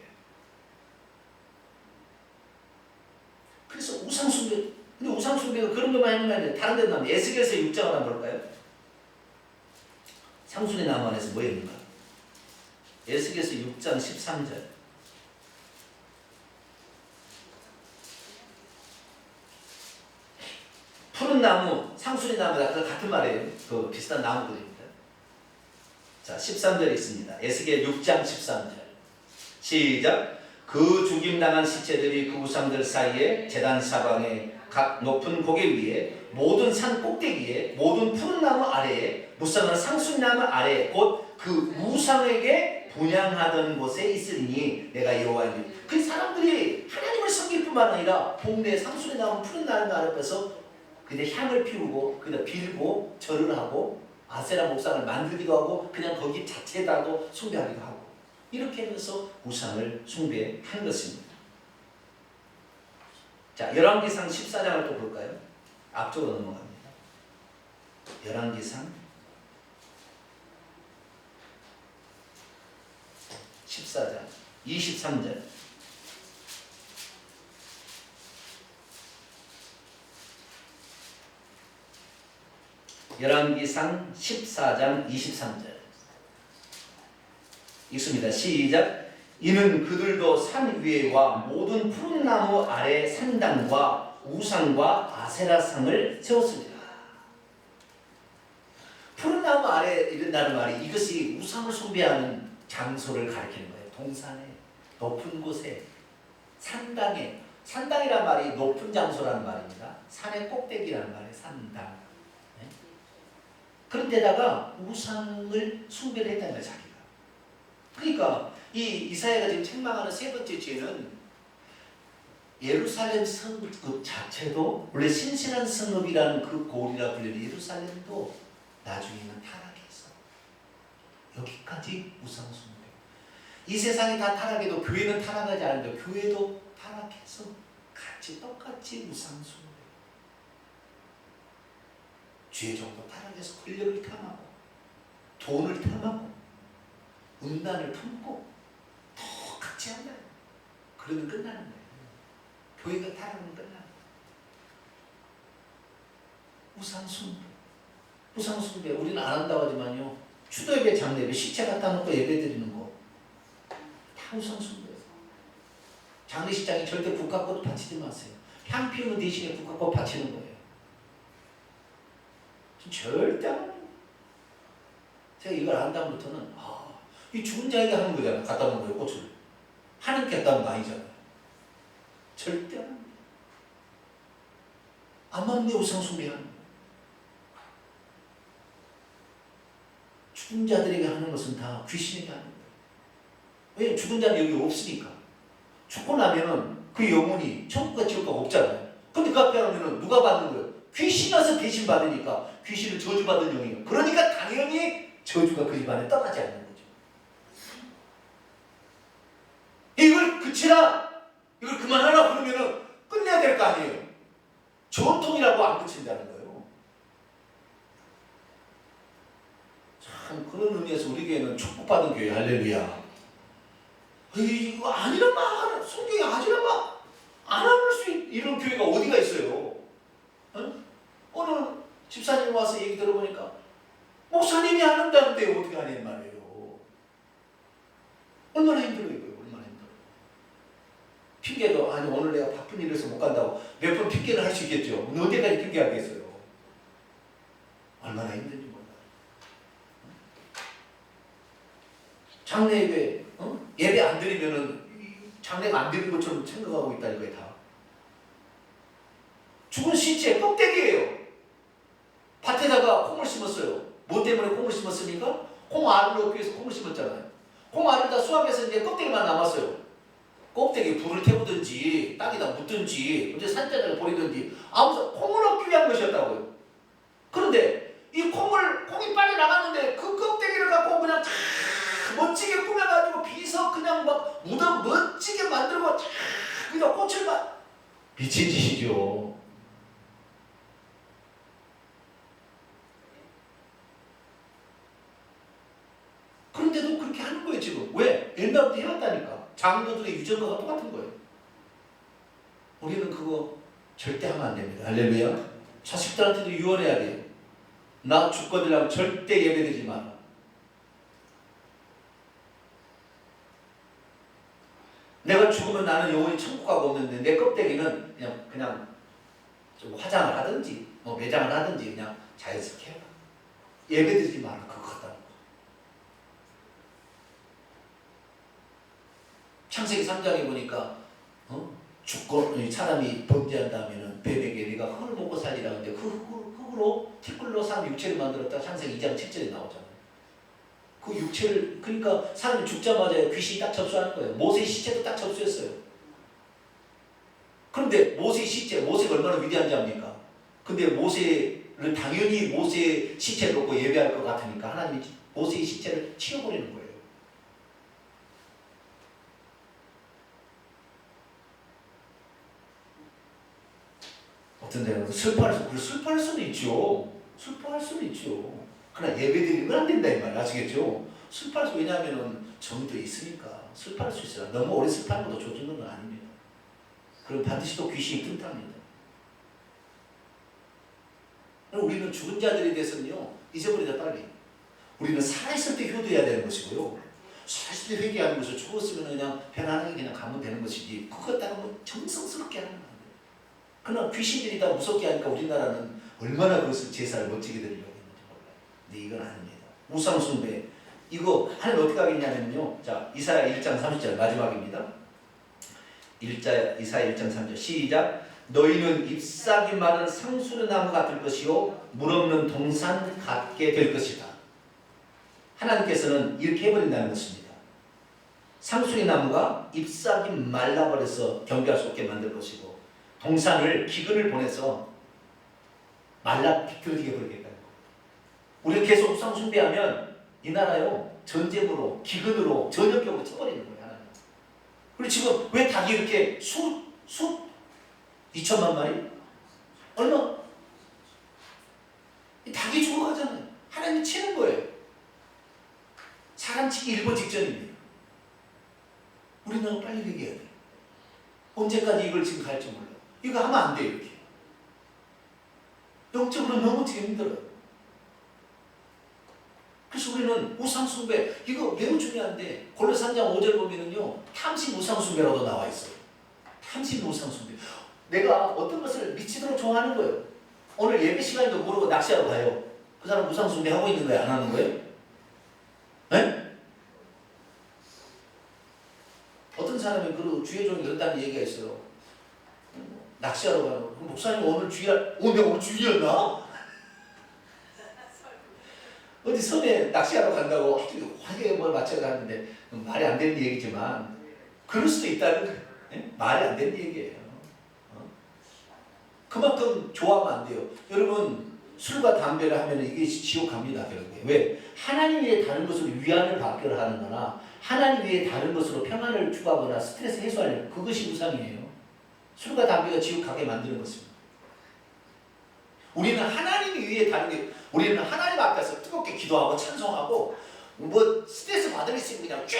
그래서 우상숭배. 근데 우상숭배가 그런 것만 하는 게 아니라 다른 데도 나옵니다. 에스겔서 6장을 한번 볼까요? 상수리 나무 안에서 뭐 있는가? 에스겔서 6장 13절. 푸른 나무, 상수리 나무다. 그 같은 말이에요. 그 비슷한 나무들입니다. 자, 13절에 있습니다. 에스겔 6장 13절. 시작. 그 죽임당한 시체들이 그 우상들 사이에 제단 사방에 각 높은 고개 위에 모든 산 꼭대기에 모든 푸른 나무 아래에 무쌍한 상수리 나무 아래에 곧 그 우상에게 분향하던 곳에 있으니 내가 여호와니. 그 사람들이 하나님을 섬길 뿐만 아니라 동네 상수리 나무 푸른 나무 아래에서 그냥 향을 피우고 그냥 빌고 절을 하고 아세라 목상을 만들기도 하고 그냥 거기 자체다도 숭배하기도 하고 이렇게 하면서 우상을 숭배한 것입니다. 자, 열왕기상 14장을 또 볼까요? 앞쪽으로 넘어갑니다. 열왕기상 14장 23절. 열왕기상 14장 23절 읽습니다. 시작. 이는 그들도 산 위에와 모든 푸른 나무 아래 산당과 우상과 아세라상을 세웠습니다. 푸른 나무 아래 이른다는 말이 이것이 우상을 숭배하는 장소를 가리키는 거예요. 동산에 높은 곳에 산당에 산당이란 말이 높은 장소라는 말입니다. 산의 꼭대기라는 말이에요. 산당. 네? 그런 데다가 우상을 숭배를 했다는 거예요. 자기가. 그러니까 이 이사야가 지금 책망하는 세 번째 죄는 예루살렘 성읍 자체도 원래 신실한 성읍이라는 그 고울이라 불리는 예루살렘도 나중에는 타락해서 여기까지 우상 숭배. 이 세상이 다 타락해도 교회는 타락하지 않는데 교회도 타락해서 같이 똑같이 우상 숭배. 죄종도 타락해서 권력을 탐하고 돈을 탐하고 음란을 품고 똑같이 한다. 그러면 끝나는 거예요. 교회가 타락하면 끝나는 거예요. 우상 숭배. 우상 숭배 우리는 안 한다고 하지만요. 추도 예배, 장례 예배, 시체 갖다 놓고 예배 드리는 거 다 우상 숭배예요. 장례식장에 절대 국화꽃 바치지 마세요. 향 피우는 대신에 국화꽃 바치는 거예요. 절대 안 해요. 제가 이걸 안 다음부터는 이 죽은 자에게 하는 거잖아요. 갖다 놓은 거예요, 꽃을. 하나님께 했다는 거 아니잖아요. 절대 안 합니다. 암암내 우상 숭배하는 거예요. 죽은 자들에게 하는 것은 다 귀신에게 하는 거예요. 왜? 죽은 자는 여기 없으니까. 죽고 나면은 그 영혼이 천국과 지옥과 없잖아요. 근데 그 앞에 하면은 누가 받는 거예요? 귀신이 와서 대신 받으니까 귀신을 저주받은 영이에요. 그러니까 당연히 저주가 그 집안에 떠나지 않는 거죠. 이걸 그치라! 이걸 그만하라! 그러면은 끝내야 될 거 아니에요. 전통이라고 안 그친다는 거예요. 참 그런 의미에서 우리 교회는 축복받은 교회. 할렐루야. 이거 아니란 말, 성경이 아니란 말 안 할 수 이런 교회가 어디가 있어요? 응? 오늘 집사님 와서 얘기 들어보니까 목사님이 안 한다는데 어떻게 하냐는 말이에요. 얼마나 힘들어요, 이거. 얼마나 힘들어요. 핑계도 아니 오늘 내가 바쁜 일이라서 못 간다고 몇 번 핑계는 할 수 있겠죠. 언제까지 핑계하겠어요. 얼마나 힘든지 몰라요. 장례 예배, 예배 안 드리면은 장례가 안 드린 것처럼 생각하고 있다는 거예요, 다. 죽은 시체 껍데기예요. 밭에다가 콩을 심었어요. 뭐 때문에 콩을 심었습니까? 콩 알을 넣기 위해서 콩을 심었잖아요. 콩 알을 다 수확해서 이제 껍데기만 남았어요. 껍데기 불을 태우든지 땅에다 묻든지 이제 산자를 버리든지 아무튼 콩을 얻기 위한 것이었다고요. 그런데 이 콩이 빨리 나갔는데 그 껍데기를 갖고 그냥 멋지게 꾸며가지고 비서 그냥 막 무덤 멋지게 만들고 그냥 꽃을 막 미친 짓이죠. 그런데도 그렇게 하는 거예요 지금. 왜? 옛날부터 해왔다니까. 장로들의 유전과가 똑같은 거예요. 우리는 그거 절대 하면 안 됩니다. 할렐루야. 자식들한테도 유언해야 돼요. 나 죽거들라면 절대 예배드리지 마라. 내가 죽으면 나는 영원히 천국 가고 없는데 내 껍데기는 그냥 좀 화장을 하든지 뭐 매장을 하든지 그냥 자연스럽게 해라. 예배드리지 마라. 그거 갖다 놓고. 창세기 3장에 보니까 죽고 사람이 범죄한 다음에는 뱀에게 네가 흙을 먹고 살리라 하는데 그 흙으로 티끌로 사람 육체를 만들었다. 창세기 2장 7절에 나오잖아요. 그 육체를 그러니까 사람이 죽자마자 귀신이 딱 접수하는 거예요. 모세의 시체도 딱 접수했어요. 그런데 모세의 시체, 모세가 얼마나 위대한 자입니까? 근데 모세를 당연히 모세의 시체를 놓고 예배할 것 같으니까 하나님이 모세의 시체를 치워버리는 거예요. 어떤 데는 슬퍼할 수는 있죠. 슬퍼할 수는 있죠. 그러나 예배드리는 건 안 된다 이 말이야. 아시겠죠? 슬퍼할 수, 왜냐하면 정도 있으니까 슬퍼할 수 있어요. 너무 오래 슬퍼하는 것도 좋은 건 아닙니다. 그럼 반드시 또 귀신이 뜬답니다. 우리는 죽은 자들에 대해서는요 잊어버리자 빨리. 우리는 살아있을 때 효도해야 되는 것이고요. 살아있을 때 회개하는 것을 죽었으면 그냥 편안하게 그냥 가면 되는 것이지 그것 따라 뭐 정성스럽게 하는 건 안 돼요. 그러나 귀신들이 다 무섭게 하니까 우리나라는 얼마나 그것을 제사를 멋지게 드리려고 했는지 몰라요. 근데 이건 아닙니다. 우상 숭배. 이거 하나님 어떻게 하겠냐면요. 자, 이사야 1장 30절 마지막입니다. 이사야 1장 3절 시작. 너희는 잎사귀 많은 상수리 나무가 될 것이요 물 없는 동산 같게 될 것이다. 하나님께서는 이렇게 해버린다는 것입니다. 상수리 나무가 잎사귀 말라버려서 경계할 수 없게 만들 것이고 동산을 기근을 보내서 말라 비틀어지게 버리겠다는 거예요. 우리가 계속 우상 숭배하면 이 나라요 전쟁으로 기근으로 전역격으로 쳐버리는 거예요. 하나님. 그리고 지금 왜 닭이 이렇게 수 2천만 마리? 얼마? 닭이 죽어가잖아요. 하나님이 치는 거예요. 사람 치기 일본 직전입니다. 우리는 빨리 얘기해야 돼요. 언제까지 이걸 지금 갈지 몰라. 이거 하면 안 돼요. 이렇게. 영적으로 너무 힘들어요. 그래서 우리는 우상숭배 이거 매우 중요한데 골로새 3장 5절 보면은요 탐심 우상숭배라고 나와 있어요. 탐심 우상숭배. 내가 어떤 것을 미치도록 좋아하는 거예요. 오늘 예배 시간도 모르고 낚시하러 가요. 그 사람 우상숭배 하고 있는 거예요? 안 하는 거예요? 에? 어떤 사람이 그 주의 종이 그런다는 얘기가 있어요. 낚시하러 가는 거. 목사님 오늘 주일, 오늘 주일이었나? 어디 섬에 낚시하러 간다고 아주 화려하게 뭘 맞춰 가는데 말이 안 되는 얘기지만 그럴 수도 있다는 거예요. 말이 안 되는 얘기예요. 그만큼 좋아하면 안 돼요. 여러분 술과 담배를 하면 이게 지옥 갑니다. 결국에. 왜? 하나님 위에 다른 것으로 위안을 받기를 하는 거나 하나님 위에 다른 것으로 평안을 추구하거나 스트레스 해소하는 그것이 우상이에요. 술과 담배가 지옥 가게 만드는 것입니다. 우리는 하나님 위에 다른 게 우리는 하나님 앞에서 뜨겁게 기도하고 찬송하고 뭐 스트레스 받을 일 있으면 그냥 쫙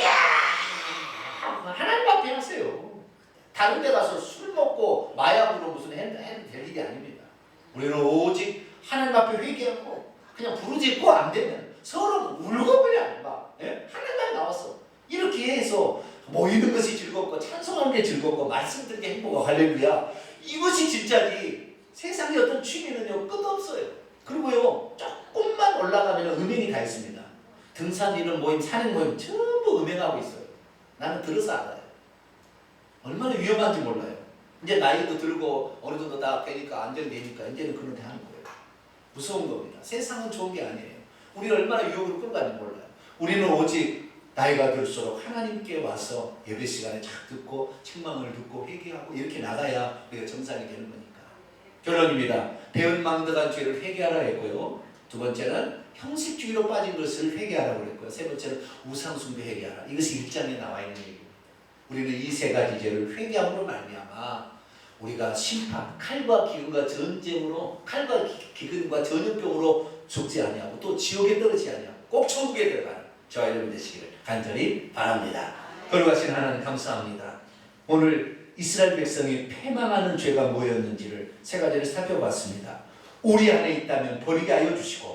하나님 앞에 하세요. 다른 데 가서 술 먹고 마약으로 무슨 해도 될 일이 아닙니다. 우리는 오직 하나님 앞에 회개하고 그냥 부르짖고 안 되면 서로 울고 그냥 막 하나님 나왔어. 이렇게 해서 모이는 것이 즐겁고 찬송하는 게 즐겁고 말씀 듣는 게 행복하고 할렐루야. 이것이 진짜지. 세상의 어떤 취미는요 끝없어요. 그리고요 조금만 올라가면 음행이 다 있습니다. 등산 이런 모임, 산행 모임 전부 음행하고 있어요. 나는 들어서 알아요. 얼마나 위험한지 몰라요. 이제 나이도 들고 어느 정도 다 되니까 안정되니까 이제는 그런 데 하는 거예요. 무서운 겁니다. 세상은 좋은 게 아니에요. 우리는 얼마나 유혹을 끌고 가는지 몰라요. 우리는 오직 나이가 들수록 하나님께 와서 예배 시간에 잘 듣고 책망을 듣고 회개하고 이렇게 나가야 우리가 정상이 되는 거니까. 결론입니다. 배은망덕한 죄를 회개하라 했고요. 두 번째는 형식주의로 빠진 것을 회개하라고 했고요. 세 번째는 우상숭배 회개하라. 이것이 1장에 나와 있는 얘기입니다. 우리는 이 세 가지 죄를 회개함으로 말미암아 우리가 심판, 칼과 기근과 전쟁으로 칼과 기근과 전염병으로 죽지 아니하고 또 지옥에 떨어지지 아니하고 꼭 천국에 들어가는 저와 여러분 되시기를 간절히 바랍니다. 거룩하신 하나님 감사합니다. 오늘 이스라엘 백성이 패망하는 죄가 뭐였는지를 세 가지를 살펴봤습니다. 우리 안에 있다면 버리게 하여 주시고